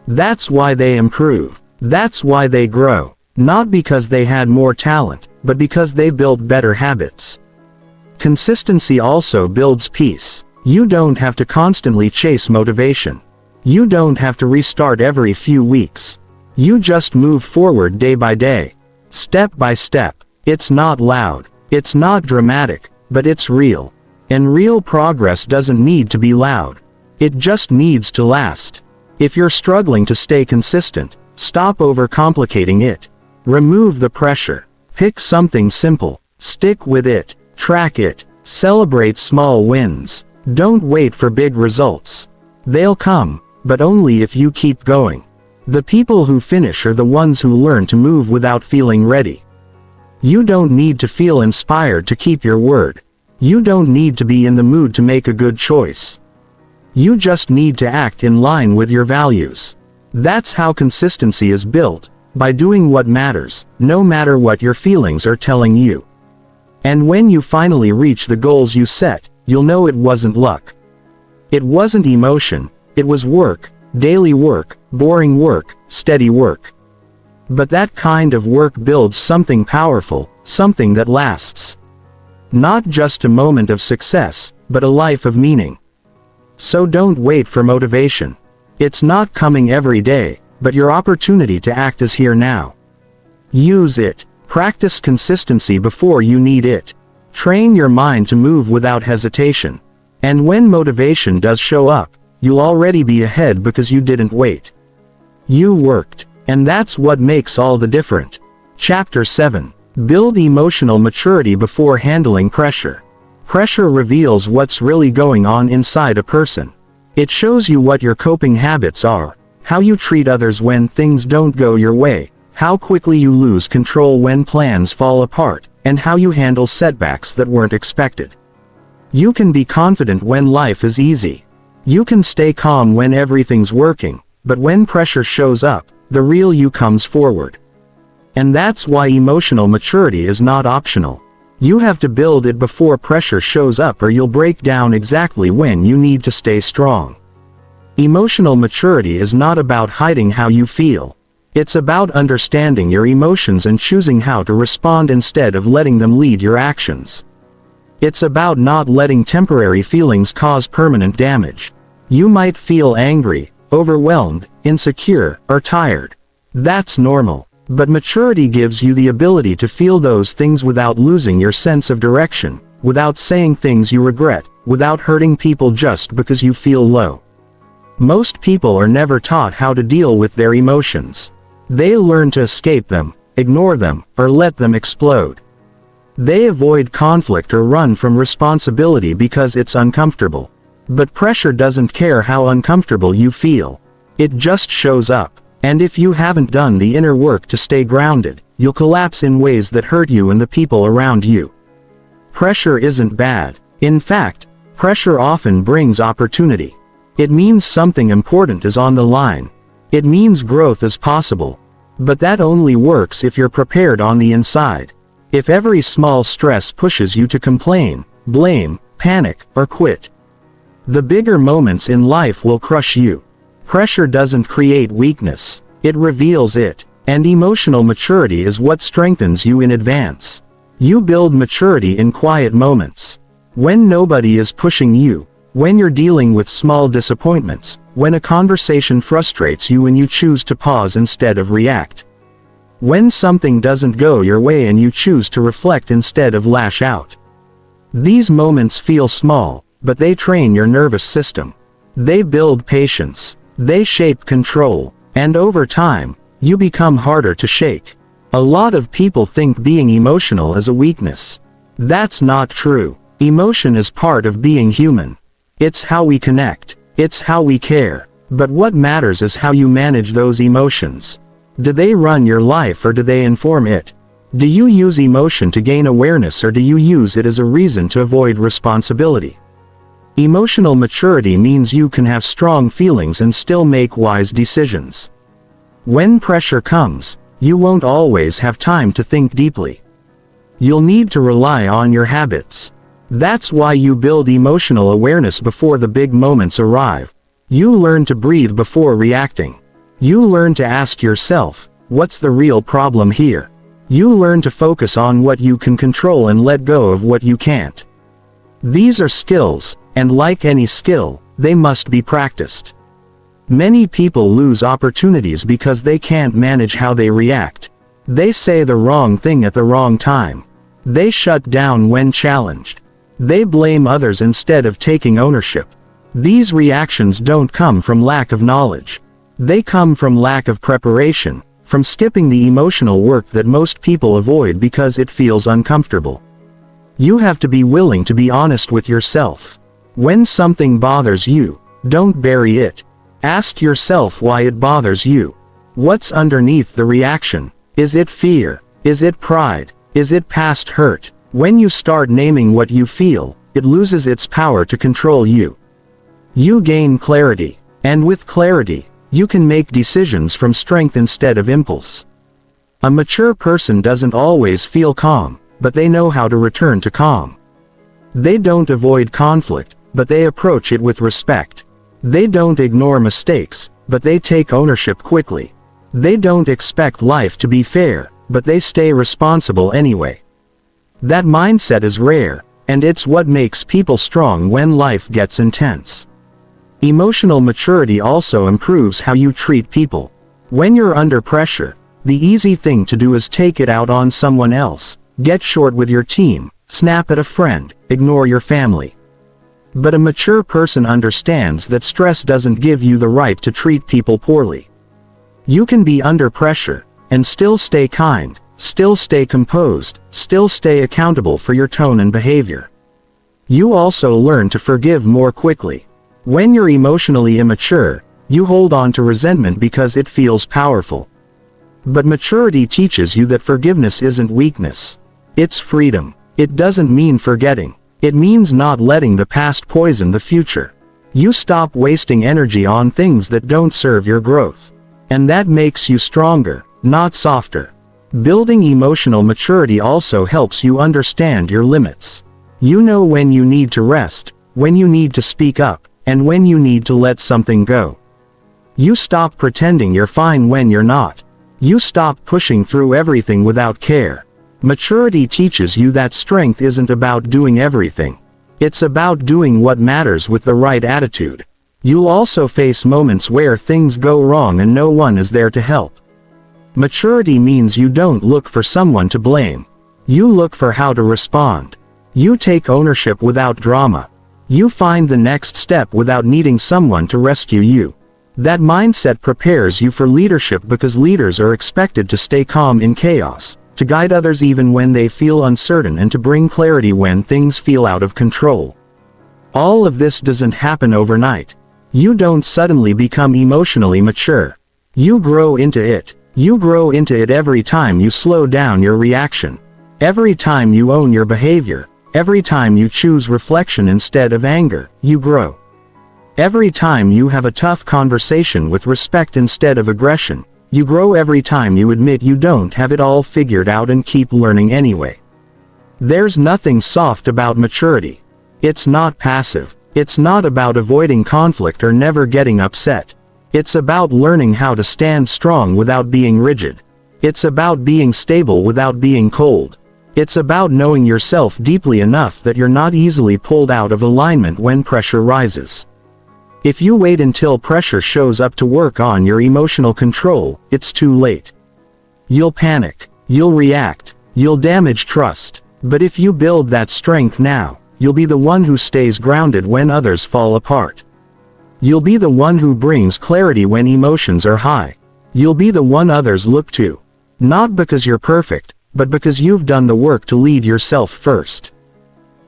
That's why they improve. That's why they grow. Not because they had more talent, but because they built better habits. Consistency also builds peace. You don't have to constantly chase motivation. You don't have to restart every few weeks. You just move forward day by day, step by step. It's not loud. It's not dramatic, but it's real. And real progress doesn't need to be loud. It just needs to last. If you're struggling to stay consistent, stop overcomplicating it. Remove the pressure. Pick something simple. Stick with it. Track it. Celebrate small wins. Don't wait for big results. They'll come, but only if you keep going. The people who finish are the ones who learn to move without feeling ready. You don't need to feel inspired to keep your word. You don't need to be in the mood to make a good choice. You just need to act in line with your values. That's how consistency is built, by doing what matters, no matter what your feelings are telling you. And when you finally reach the goals you set, you'll know it wasn't luck. It wasn't emotion, it was work, daily work, boring work, steady work. But that kind of work builds something powerful, something that lasts. Not just a moment of success, but a life of meaning. So don't wait for motivation. It's not coming every day, but your opportunity to act is here now. Use it. Practice consistency before you need it. Train your mind to move without hesitation. And when motivation does show up, you'll already be ahead because you didn't wait. You worked. And that's what makes all the difference. Chapter 7. Build emotional maturity before handling pressure. Pressure reveals what's really going on inside a person. It shows you what your coping habits are, how you treat others when things don't go your way, how quickly you lose control when plans fall apart, and how you handle setbacks that weren't expected. You can be confident when life is easy. You can stay calm when everything's working, but when pressure shows up, the real you comes forward. And that's why emotional maturity is not optional. You have to build it before pressure shows up, or you'll break down exactly when you need to stay strong. Emotional maturity is not about hiding how you feel. It's about understanding your emotions and choosing how to respond instead of letting them lead your actions. It's about not letting temporary feelings cause permanent damage. You might feel angry, overwhelmed, insecure, or tired. That's normal. But maturity gives you the ability to feel those things without losing your sense of direction, without saying things you regret, without hurting people just because you feel low. Most people are never taught how to deal with their emotions. They learn to escape them, ignore them, or let them explode. They avoid conflict or run from responsibility because it's uncomfortable. But pressure doesn't care how uncomfortable you feel. It just shows up. And if you haven't done the inner work to stay grounded, you'll collapse in ways that hurt you and the people around you. Pressure isn't bad. In fact, pressure often brings opportunity. It means something important is on the line. It means growth is possible. But that only works if you're prepared on the inside. If every small stress pushes you to complain, blame, panic, or quit, the bigger moments in life will crush you. Pressure doesn't create weakness, it reveals it. And emotional maturity is what strengthens you in advance. You build maturity in quiet moments. When nobody is pushing you, when you're dealing with small disappointments, when a conversation frustrates you and you choose to pause instead of react. When something doesn't go your way and you choose to reflect instead of lash out. These moments feel small, but they train your nervous system. They build patience. They shape control. And over time, you become harder to shake. A lot of people think being emotional is a weakness. That's not true. Emotion is part of being human. It's how we connect. It's how we care. But what matters is how you manage those emotions. Do they run your life or do they inform it? Do you use emotion to gain awareness or do you use it as a reason to avoid responsibility? Emotional maturity means you can have strong feelings and still make wise decisions. When pressure comes, you won't always have time to think deeply. You'll need to rely on your habits. That's why you build emotional awareness before the big moments arrive. You learn to breathe before reacting. You learn to ask yourself, what's the real problem here? You learn to focus on what you can control and let go of what you can't. These are skills, and like any skill, they must be practiced. Many people lose opportunities because they can't manage how they react. They say the wrong thing at the wrong time. They shut down when challenged. They blame others instead of taking ownership. These reactions don't come from lack of knowledge. They come from lack of preparation, from skipping the emotional work that most people avoid because it feels uncomfortable. You have to be willing to be honest with yourself. When something bothers you, don't bury it. Ask yourself why it bothers you. What's underneath the reaction? Is it fear? Is it pride? Is it past hurt? When you start naming what you feel, it loses its power to control you. You gain clarity. And with clarity, you can make decisions from strength instead of impulse. A mature person doesn't always feel calm, but they know how to return to calm. They don't avoid conflict, but they approach it with respect. They don't ignore mistakes, but they take ownership quickly. They don't expect life to be fair, but they stay responsible anyway. That mindset is rare, and it's what makes people strong when life gets intense. Emotional maturity also improves how you treat people. When you're under pressure, the easy thing to do is take it out on someone else, get short with your team, snap at a friend, ignore your family. But a mature person understands that stress doesn't give you the right to treat people poorly. You can be under pressure, and still stay kind, still stay composed, still stay accountable for your tone and behavior. You also learn to forgive more quickly. When you're emotionally immature, you hold on to resentment because it feels powerful. But maturity teaches you that forgiveness isn't weakness. It's freedom. It doesn't mean forgetting. It means not letting the past poison the future. You stop wasting energy on things that don't serve your growth. And that makes you stronger, not softer. Building emotional maturity also helps you understand your limits. You know when you need to rest, when you need to speak up, and when you need to let something go. You stop pretending you're fine when you're not. You stop pushing through everything without care. Maturity teaches you that strength isn't about doing everything. It's about doing what matters with the right attitude. You'll also face moments where things go wrong and no one is there to help. Maturity means you don't look for someone to blame. You look for how to respond. You take ownership without drama. You find the next step without needing someone to rescue you. That mindset prepares you for leadership because leaders are expected to stay calm in chaos, to guide others even when they feel uncertain and to bring clarity when things feel out of control. All of this doesn't happen overnight. You don't suddenly become emotionally mature. You grow into it. You grow into it every time you slow down your reaction. Every time you own your behavior. Every time you choose reflection instead of anger, you grow. Every time you have a tough conversation with respect instead of aggression, you grow. Every time you admit you don't have it all figured out and keep learning anyway. There's nothing soft about maturity. It's not passive. It's not about avoiding conflict or never getting upset. It's about learning how to stand strong without being rigid. It's about being stable without being cold. It's about knowing yourself deeply enough that you're not easily pulled out of alignment when pressure rises. If you wait until pressure shows up to work on your emotional control, it's too late. You'll panic. You'll react. You'll damage trust. But if you build that strength now, you'll be the one who stays grounded when others fall apart. You'll be the one who brings clarity when emotions are high. You'll be the one others look to. Not because you're perfect, but because you've done the work to lead yourself first.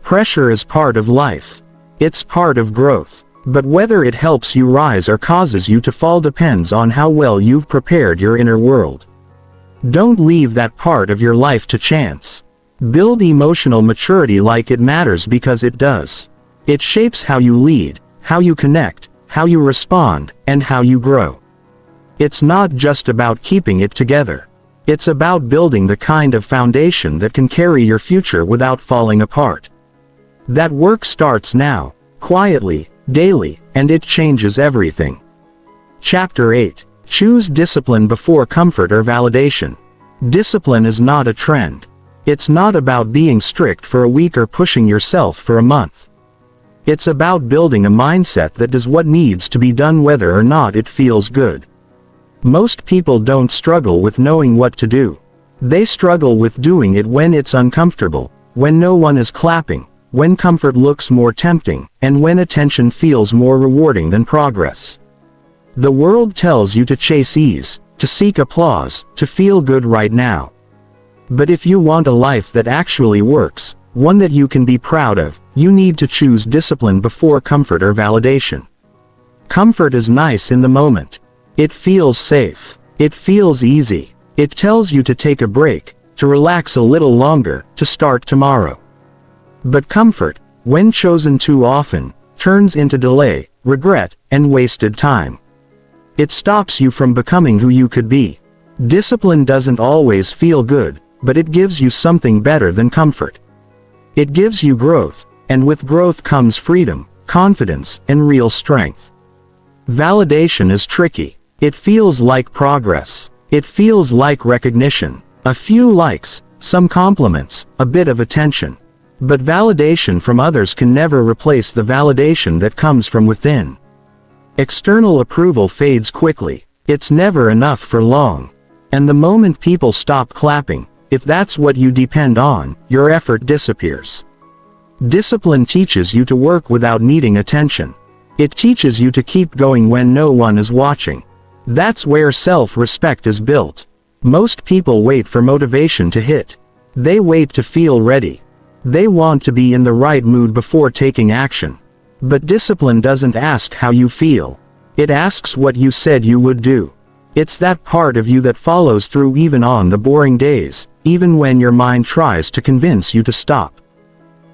Pressure is part of life. It's part of growth. But whether it helps you rise or causes you to fall depends on how well you've prepared your inner world. Don't leave that part of your life to chance. Build emotional maturity like it matters, because it does. It shapes how you lead, how you connect, how you respond, and how you grow. It's not just about keeping it together. It's about building the kind of foundation that can carry your future without falling apart. That work starts now, quietly, daily, and it changes everything. Chapter 8. Choose discipline before comfort or validation. Discipline is not a trend. It's not about being strict for a week or pushing yourself for a month. It's about building a mindset that does what needs to be done whether or not it feels good. Most people don't struggle with knowing what to do. They struggle with doing it when it's uncomfortable, when no one is clapping, when comfort looks more tempting, and when attention feels more rewarding than progress. The world tells you to chase ease, to seek applause, to feel good right now. But if you want a life that actually works, one that you can be proud of, you need to choose discipline before comfort or validation. Comfort is nice in the moment. It feels safe. It feels easy. It tells you to take a break, to relax a little longer, to start tomorrow. But comfort, when chosen too often, turns into delay, regret, and wasted time. It stops you from becoming who you could be. Discipline doesn't always feel good, but it gives you something better than comfort. It gives you growth, and with growth comes freedom, confidence, and real strength. Validation is tricky. It feels like progress. It feels like recognition. A few likes, some compliments, a bit of attention. But validation from others can never replace the validation that comes from within. External approval fades quickly. It's never enough for long. And the moment people stop clapping, if that's what you depend on, your effort disappears. Discipline teaches you to work without needing attention. It teaches you to keep going when no one is watching. That's where self-respect is built. Most people wait for motivation to hit. They wait to feel ready. They want to be in the right mood before taking action. But discipline doesn't ask how you feel. It asks what you said you would do. It's that part of you that follows through even on the boring days, even when your mind tries to convince you to stop.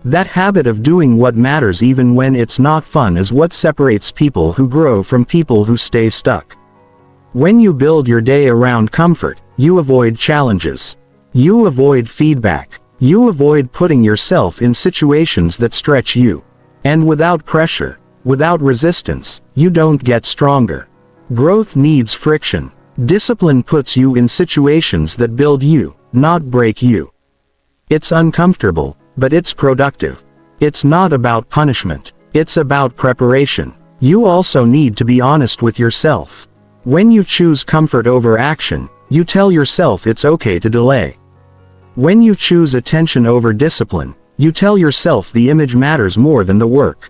That habit of doing what matters even when it's not fun is what separates people who grow from people who stay stuck. When you build your day around comfort, you avoid challenges. You avoid feedback. You avoid putting yourself in situations that stretch you. And without pressure, without resistance, you don't get stronger. Growth needs friction. Discipline puts you in situations that build you, not break you. It's uncomfortable, but it's productive. It's not about punishment. It's about preparation. You also need to be honest with yourself. When you choose comfort over action, you tell yourself it's okay to delay. When you choose attention over discipline, you tell yourself the image matters more than the work.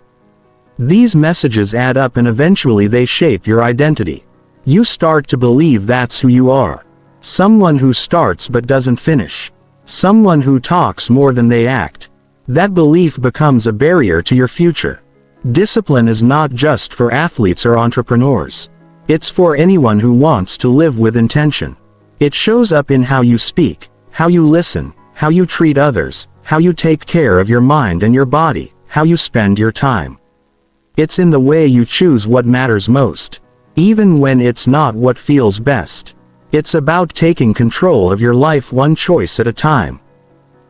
These messages add up and eventually they shape your identity. You start to believe that's who you are. Someone who starts but doesn't finish. Someone who talks more than they act. That belief becomes a barrier to your future. Discipline is not just for athletes or entrepreneurs. It's for anyone who wants to live with intention. It shows up in how you speak, how you listen, how you treat others, how you take care of your mind and your body, how you spend your time. It's in the way you choose what matters most, even when it's not what feels best. It's about taking control of your life one choice at a time.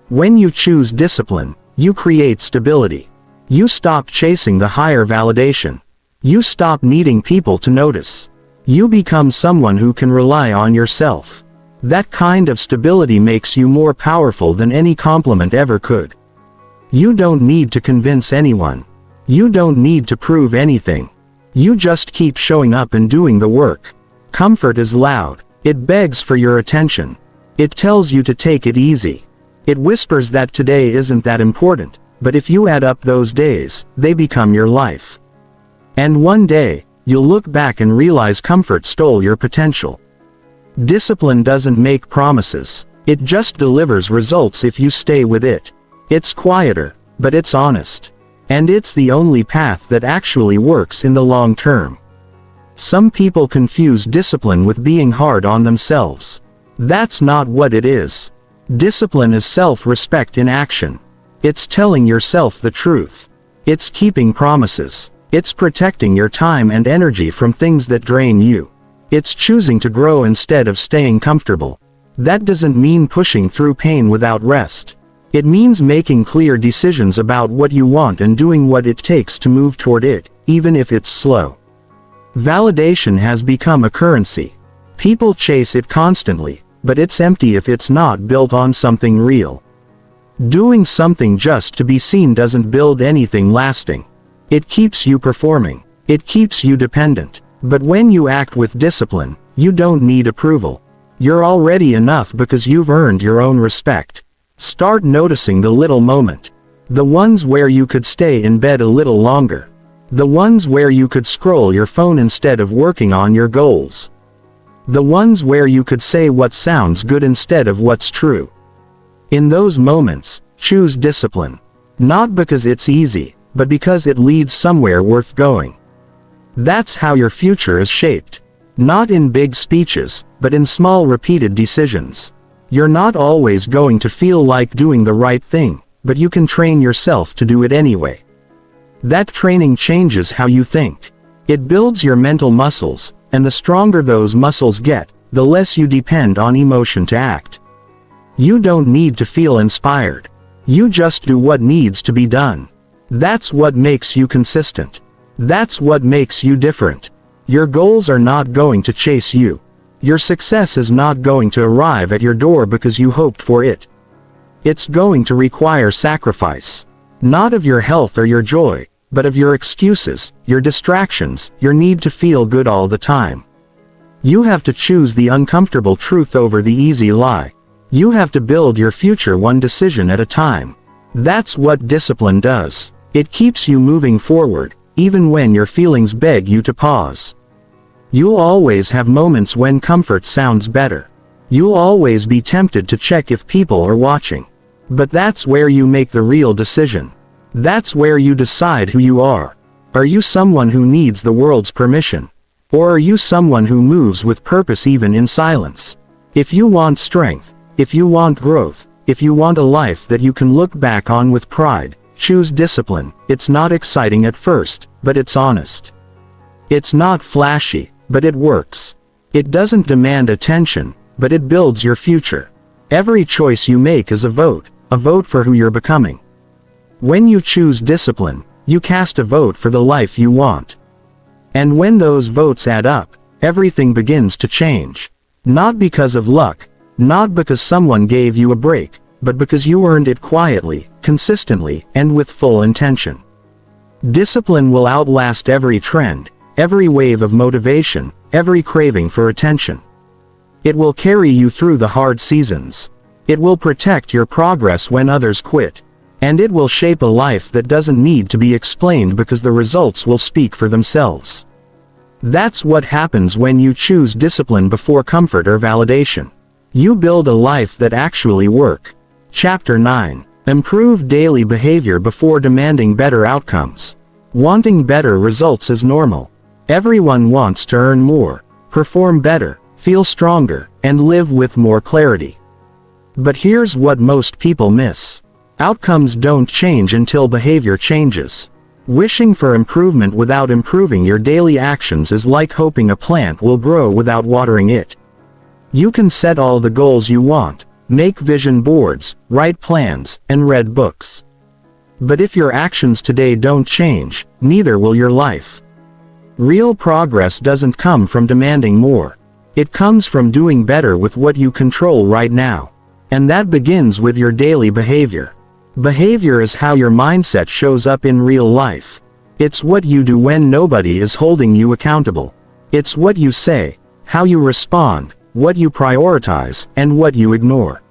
When you choose discipline, you create stability. You stop chasing the higher validation. You stop needing people to notice. You become someone who can rely on yourself. That kind of stability makes you more powerful than any compliment ever could. You don't need to convince anyone. You don't need to prove anything. You just keep showing up and doing the work. Comfort is loud. It begs for your attention. It tells you to take it easy. It whispers that today isn't that important, but if you add up those days, they become your life. And one day, you'll look back and realize comfort stole your potential. Discipline doesn't make promises. It just delivers results if you stay with it. It's quieter, but it's honest. And it's the only path that actually works in the long term. Some people confuse discipline with being hard on themselves. That's not what it is. Discipline is self-respect in action. It's telling yourself the truth. It's keeping promises. It's protecting your time and energy from things that drain you. It's choosing to grow instead of staying comfortable. That doesn't mean pushing through pain without rest. It means making clear decisions about what you want and doing what it takes to move toward it, even if it's slow. Validation has become a currency. People chase it constantly, but it's empty if it's not built on something real. Doing something just to be seen doesn't build anything lasting. It keeps you performing. It keeps you dependent. But when you act with discipline, you don't need approval. You're already enough because you've earned your own respect. Start noticing the little moment. The ones where you could stay in bed a little longer. The ones where you could scroll your phone instead of working on your goals. The ones where you could say what sounds good instead of what's true. In those moments, choose discipline. Not because it's easy, but because it leads somewhere worth going. That's how your future is shaped. Not in big speeches, but in small repeated decisions. You're not always going to feel like doing the right thing, but you can train yourself to do it anyway. That training changes how you think. It builds your mental muscles, and the stronger those muscles get, the less you depend on emotion to act. You don't need to feel inspired. You just do what needs to be done. That's what makes you consistent. That's what makes you different. Your goals are not going to chase you. Your success is not going to arrive at your door because you hoped for it. It's going to require sacrifice. Not of your health or your joy, but of your excuses, your distractions, your need to feel good all the time. You have to choose the uncomfortable truth over the easy lie. You have to build your future one decision at a time. That's what discipline does. It keeps you moving forward, even when your feelings beg you to pause. You'll always have moments when comfort sounds better. You'll always be tempted to check if people are watching. But that's where you make the real decision. That's where you decide who you are. Are you someone who needs the world's permission? Or are you someone who moves with purpose even in silence? If you want strength, if you want growth, if you want a life that you can look back on with pride, choose discipline. It's not exciting at first, but it's honest. It's not flashy, but it works. It doesn't demand attention, but it builds your future. Every choice you make is a vote for who you're becoming. When you choose discipline, you cast a vote for the life you want. And when those votes add up, everything begins to change. Not because of luck, not because someone gave you a break, but because you earned it quietly, consistently, and with full intention. Discipline will outlast every trend, every wave of motivation, every craving for attention. It will carry you through the hard seasons. It will protect your progress when others quit. And it will shape a life that doesn't need to be explained because the results will speak for themselves. That's what happens when you choose discipline before comfort or validation. You build a life that actually works. Chapter 9. Improve daily behavior before demanding better outcomes. Wanting better results is normal. Everyone wants to earn more, perform better, feel stronger, and live with more clarity. But here's what most people miss. Outcomes don't change until behavior changes. Wishing for improvement without improving your daily actions is like hoping a plant will grow without watering it. You can set all the goals you want, make vision boards, write plans, and read books. But if your actions today don't change, neither will your life. Real progress doesn't come from demanding more. It comes from doing better with what you control right now. And that begins with your daily behavior. Behavior is how your mindset shows up in real life. It's what you do when nobody is holding you accountable. It's what you say, how you respond, what you prioritize, and what you ignore.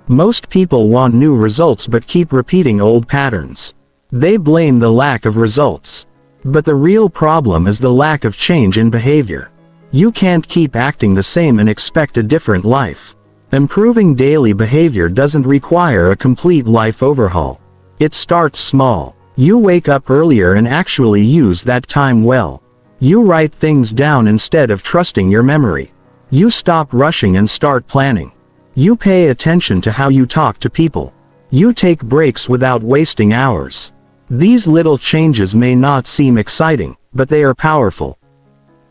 Most people want new results but keep repeating old patterns. They blame the lack of results. But the real problem is the lack of change in behavior. You can't keep acting the same and expect a different life. Improving daily behavior doesn't require a complete life overhaul. It starts small. You wake up earlier and actually use that time well. You write things down instead of trusting your memory. You stop rushing and start planning. You pay attention to how you talk to people. You take breaks without wasting hours. These little changes may not seem exciting, but they are powerful.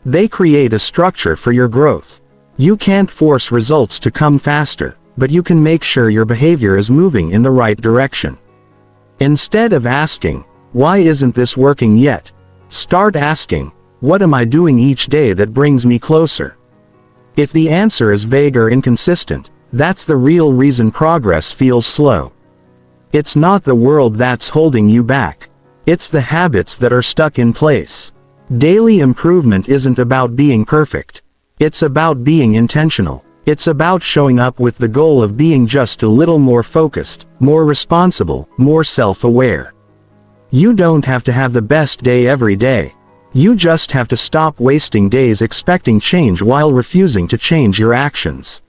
They create a structure for your growth. You can't force results to come faster, but you can make sure your behavior is moving in the right direction. Instead of asking, "Why isn't this working yet?" start asking, "What am I doing each day that brings me closer?" If the answer is vague or inconsistent, that's the real reason progress feels slow. It's not the world that's holding you back. It's the habits that are stuck in place. Daily improvement isn't about being perfect. It's about being intentional. It's about showing up with the goal of being just a little more focused, more responsible, more self-aware. You don't have to have the best day every day. You just have to stop wasting days expecting change while refusing to change your actions.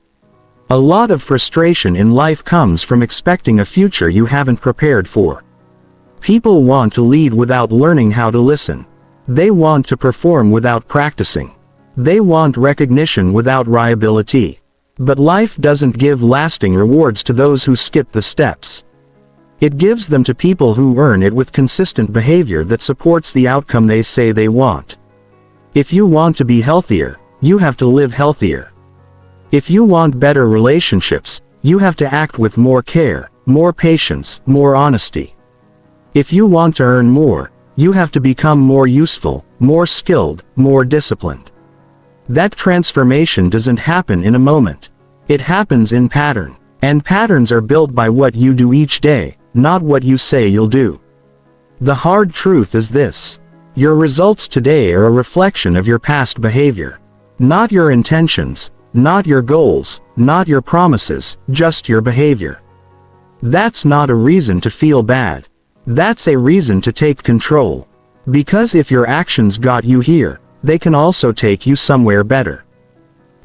A lot of frustration in life comes from expecting a future you haven't prepared for. People want to lead without learning how to listen. They want to perform without practicing. They want recognition without reliability. But life doesn't give lasting rewards to those who skip the steps. It gives them to people who earn it with consistent behavior that supports the outcome they say they want. If you want to be healthier, you have to live healthier. If you want better relationships, you have to act with more care, more patience, more honesty. If you want to earn more, you have to become more useful, more skilled, more disciplined. That transformation doesn't happen in a moment. It happens in pattern. And patterns are built by what you do each day, not what you say you'll do. The hard truth is this: your results today are a reflection of your past behavior. Not your intentions, not your goals, not your promises, just your behavior. That's not a reason to feel bad. That's a reason to take control. Because if your actions got you here, they can also take you somewhere better.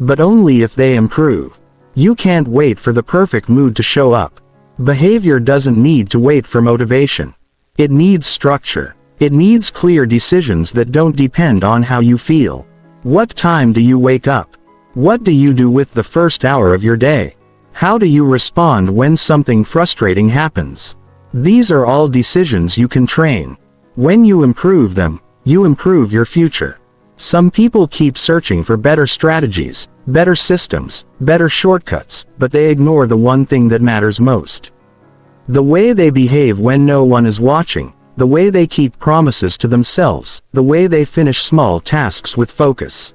But only if they improve. You can't wait for the perfect mood to show up. Behavior doesn't need to wait for motivation. It needs structure. It needs clear decisions that don't depend on how you feel. What time do you wake up? What do you do with the first hour of your day? How do you respond when something frustrating happens? These are all decisions you can train. When you improve them, you improve your future. Some people keep searching for better strategies, better systems, better shortcuts, but they ignore the one thing that matters most. The way they behave when no one is watching, the way they keep promises to themselves, the way they finish small tasks with focus.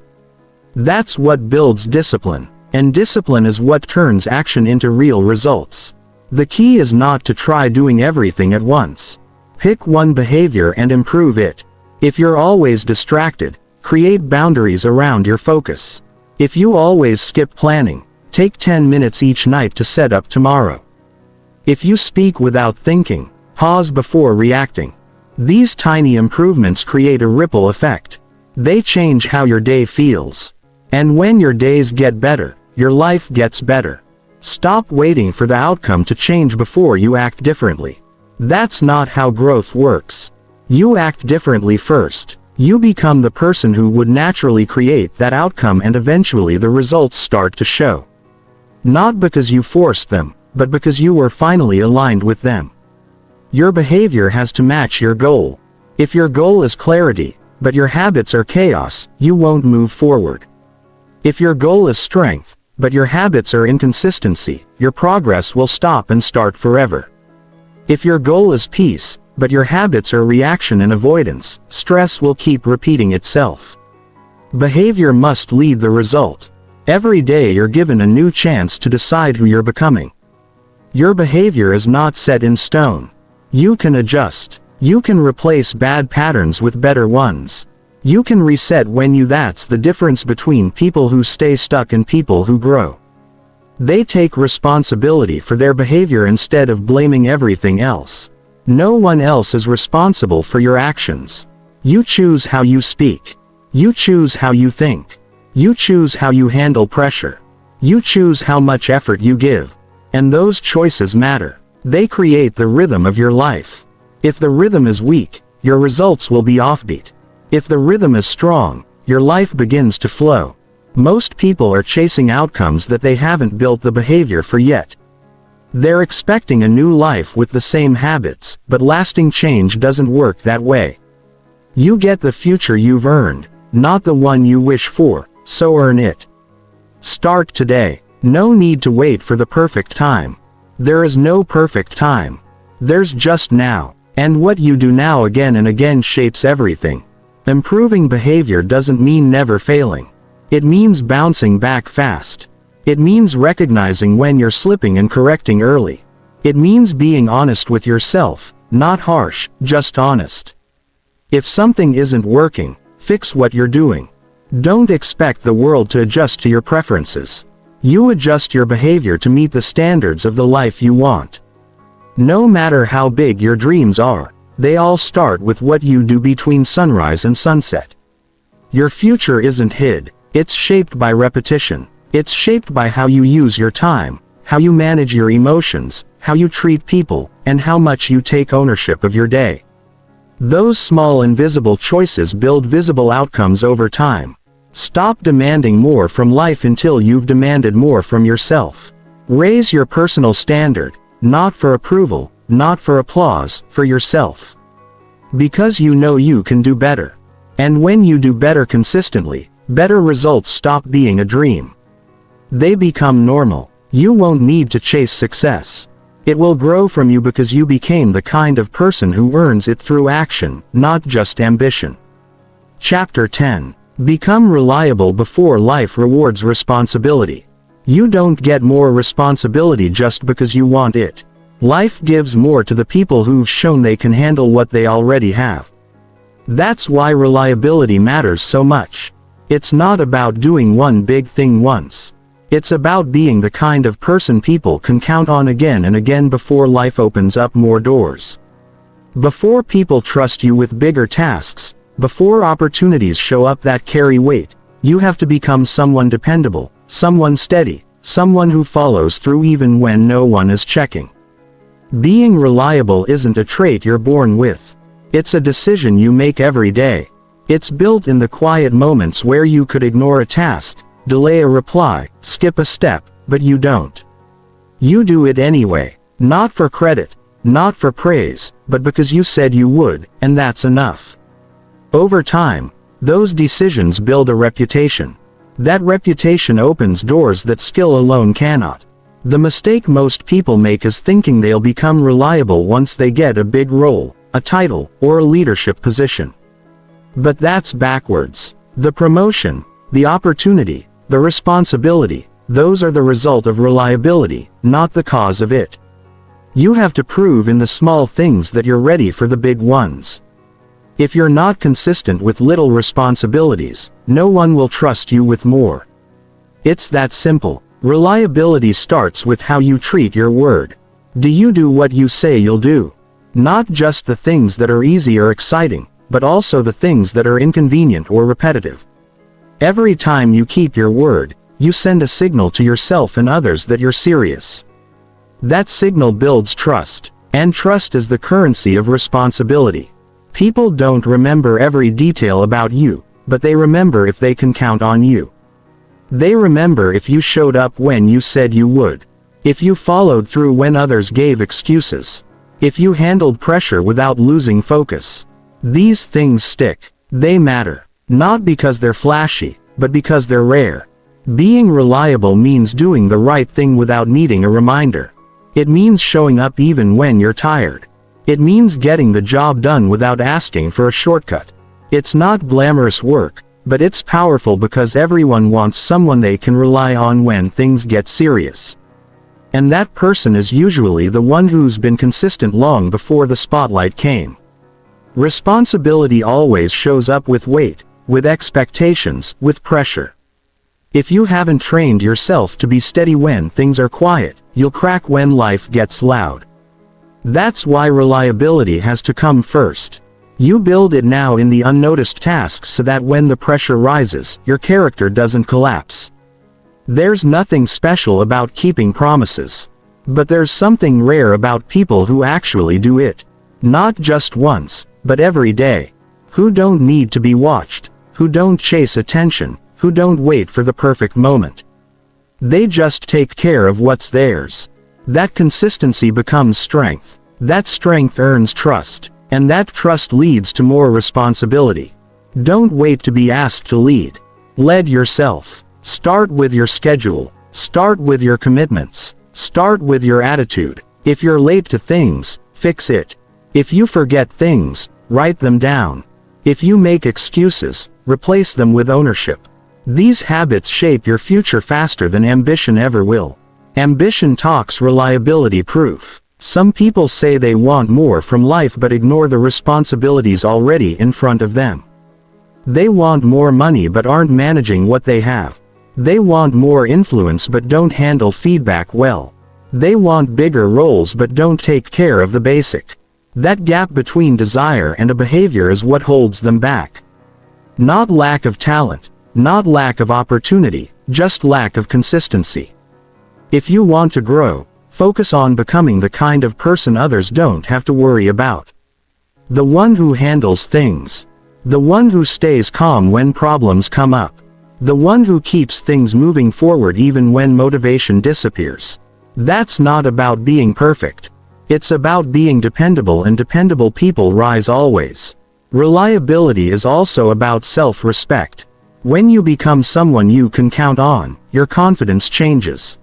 That's what builds discipline, and discipline is what turns action into real results. The key is not to try doing everything at once. Pick one behavior and improve it. If you're always distracted, create boundaries around your focus. If you always skip planning, take 10 minutes each night to set up tomorrow. If you speak without thinking, pause before reacting. These tiny improvements create a ripple effect. They change how your day feels. And when your days get better, your life gets better. Stop waiting for the outcome to change before you act differently. That's not how growth works. You act differently first. You become the person who would naturally create that outcome, and eventually the results start to show. Not because you forced them, but because you were finally aligned with them. Your behavior has to match your goal. If your goal is clarity, but your habits are chaos, you won't move forward. If your goal is strength, but your habits are inconsistency, your progress will stop and start forever. If your goal is peace, but your habits are reaction and avoidance, stress will keep repeating itself. Behavior must lead the result. Every day you're given a new chance to decide who you're becoming. Your behavior is not set in stone. You can adjust. You can replace bad patterns with better ones. You can reset when you. That's the difference between people who stay stuck and people who grow. They take responsibility for their behavior instead of blaming everything else. No one else is responsible for your actions. You choose how you speak. You choose how you think. You choose how you handle pressure. You choose how much effort you give. And those choices matter. They create the rhythm of your life. If the rhythm is weak, your results will be offbeat. If the rhythm is strong, your life begins to flow. Most people are chasing outcomes that they haven't built the behavior for yet. They're expecting a new life with the same habits, but lasting change doesn't work that way. You get the future you've earned, not the one you wish for, so earn it. Start today. No need to wait for the perfect time. There is no perfect time. There's just now. And what you do now again and again shapes everything. Improving behavior doesn't mean never failing. It means bouncing back fast. It means recognizing when you're slipping and correcting early. It means being honest with yourself, not harsh, just honest. If something isn't working, fix what you're doing. Don't expect the world to adjust to your preferences. You adjust your behavior to meet the standards of the life you want. No matter how big your dreams are, they all start with what you do between sunrise and sunset. Your future isn't hid, it's shaped by repetition. It's shaped by how you use your time, how you manage your emotions, how you treat people, and how much you take ownership of your day. Those small invisible choices build visible outcomes over time. Stop demanding more from life until you've demanded more from yourself. Raise your personal standard. Not for approval, not for applause, for yourself. Because you know you can do better. And when you do better consistently, better results stop being a dream. They become normal. You won't need to chase success. It will grow from you because you became the kind of person who earns it through action, not just ambition. Chapter 10. Become reliable before life rewards responsibility. You don't get more responsibility just because you want it. Life gives more to the people who've shown they can handle what they already have. That's why reliability matters so much. It's not about doing one big thing once. It's about being the kind of person people can count on again and again before life opens up more doors. Before people trust you with bigger tasks, before opportunities show up that carry weight, you have to become someone dependable. Someone steady, someone who follows through even when no one is checking. Being reliable isn't a trait you're born with. It's a decision you make every day. It's built in the quiet moments where you could ignore a task, delay a reply, skip a step, but you don't. You do it anyway, not for credit, not for praise, but because you said you would, and that's enough. Over time, those decisions build a reputation. That reputation opens doors that skill alone cannot. The mistake most people make is thinking they'll become reliable once they get a big role, a title, or a leadership position. But that's backwards. The promotion, the opportunity, the responsibility, those are the result of reliability, not the cause of it. You have to prove in the small things that you're ready for the big ones. If you're not consistent with little responsibilities, no one will trust you with more. It's that simple. Reliability starts with how you treat your word. Do you do what you say you'll do? Not just the things that are easy or exciting, but also the things that are inconvenient or repetitive. Every time you keep your word, you send a signal to yourself and others that you're serious. That signal builds trust, and trust is the currency of responsibility. People don't remember every detail about you, but they remember if they can count on you. They remember if you showed up when you said you would. If you followed through when others gave excuses. If you handled pressure without losing focus. These things stick. They matter. Not because they're flashy, but because they're rare. Being reliable means doing the right thing without needing a reminder. It means showing up even when you're tired. It means getting the job done without asking for a shortcut. It's not glamorous work, but it's powerful because everyone wants someone they can rely on when things get serious. And that person is usually the one who's been consistent long before the spotlight came. Responsibility always shows up with weight, with expectations, with pressure. If you haven't trained yourself to be steady when things are quiet, you'll crack when life gets loud. That's why reliability has to come first. You build it now in the unnoticed tasks so that when the pressure rises, your character doesn't collapse. There's nothing special about keeping promises. But there's something rare about people who actually do it. Not just once, but every day. Who don't need to be watched, who don't chase attention, who don't wait for the perfect moment. They just take care of what's theirs. That consistency becomes strength. That strength earns trust. And that trust leads to more responsibility. Don't wait to be asked to lead. Lead yourself. Start with your schedule. Start with your commitments. Start with your attitude. If you're late to things, fix it. If you forget things, write them down. If you make excuses, replace them with ownership. These habits shape your future faster than ambition ever will. Ambition talks reliability proof. Some people say they want more from life but ignore the responsibilities already in front of them. They want more money but aren't managing what they have. They want more influence but don't handle feedback well. They want bigger roles but don't take care of the basic. That gap between desire and a behavior is what holds them back. Not lack of talent. Not lack of opportunity, just lack of consistency. If you want to grow, focus on becoming the kind of person others don't have to worry about. The one who handles things. The one who stays calm when problems come up. The one who keeps things moving forward even when motivation disappears. That's not about being perfect. It's about being dependable, and dependable people rise always. Reliability is also about self-respect. When you become someone you can count on, your confidence changes.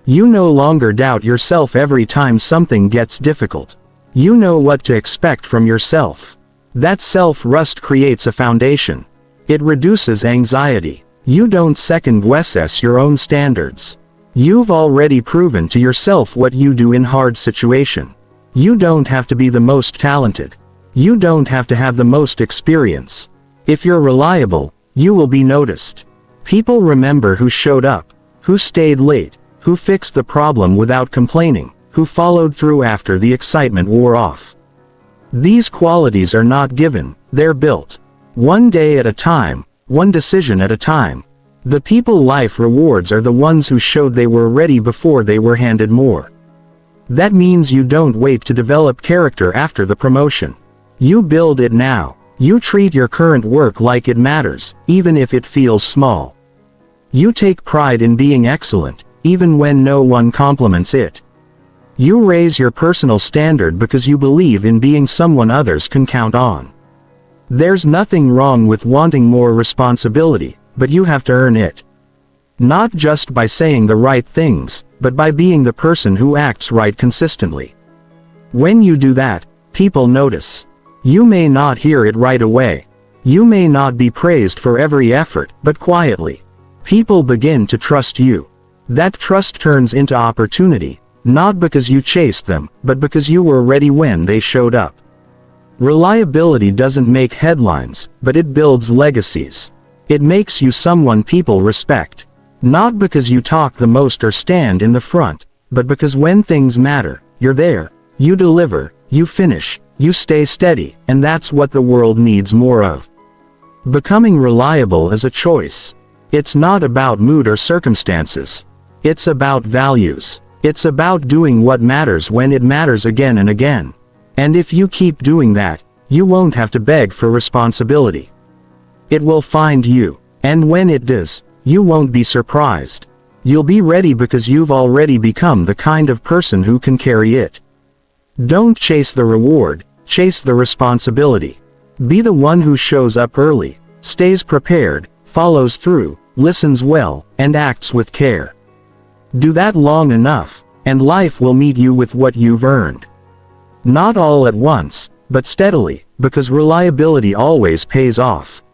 You no longer doubt yourself every time something gets difficult. You know what to expect from yourself. That self-trust creates a foundation. It reduces anxiety. You don't second-guess your own standards. You've already proven to yourself what you do in hard situation. You don't have to be the most talented. You don't have to have the most experience. If you're reliable, you will be noticed. People remember who showed up, who stayed late, who fixed the problem without complaining, who followed through after the excitement wore off. These qualities are not given, they're built. One day at a time, one decision at a time. The people life rewards are the ones who showed they were ready before they were handed more. That means you don't wait to develop character after the promotion. You build it now. You treat your current work like it matters, even if it feels small. You take pride in being excellent, even when no one compliments it. You raise your personal standard because you believe in being someone others can count on. There's nothing wrong with wanting more responsibility, but you have to earn it. Not just by saying the right things, but by being the person who acts right consistently. When you do that, people notice. You may not hear it right away. You may not be praised for every effort, but quietly. People begin to trust you. That trust turns into opportunity, not because you chased them, but because you were ready when they showed up. Reliability doesn't make headlines, but it builds legacies. It makes you someone people respect. Not because you talk the most or stand in the front, but because when things matter, you're there. You deliver, you finish, you stay steady, and that's what the world needs more of. Becoming reliable is a choice. It's not about mood or circumstances. It's about values. It's about doing what matters when it matters again and again. And if you keep doing that, you won't have to beg for responsibility. It will find you. And when it does, you won't be surprised. You'll be ready because you've already become the kind of person who can carry it. Don't chase the reward, chase the responsibility. Be the one who shows up early, stays prepared, follows through, listens well, and acts with care. Do that long enough, and life will meet you with what you've earned. Not all at once, but steadily, because reliability always pays off.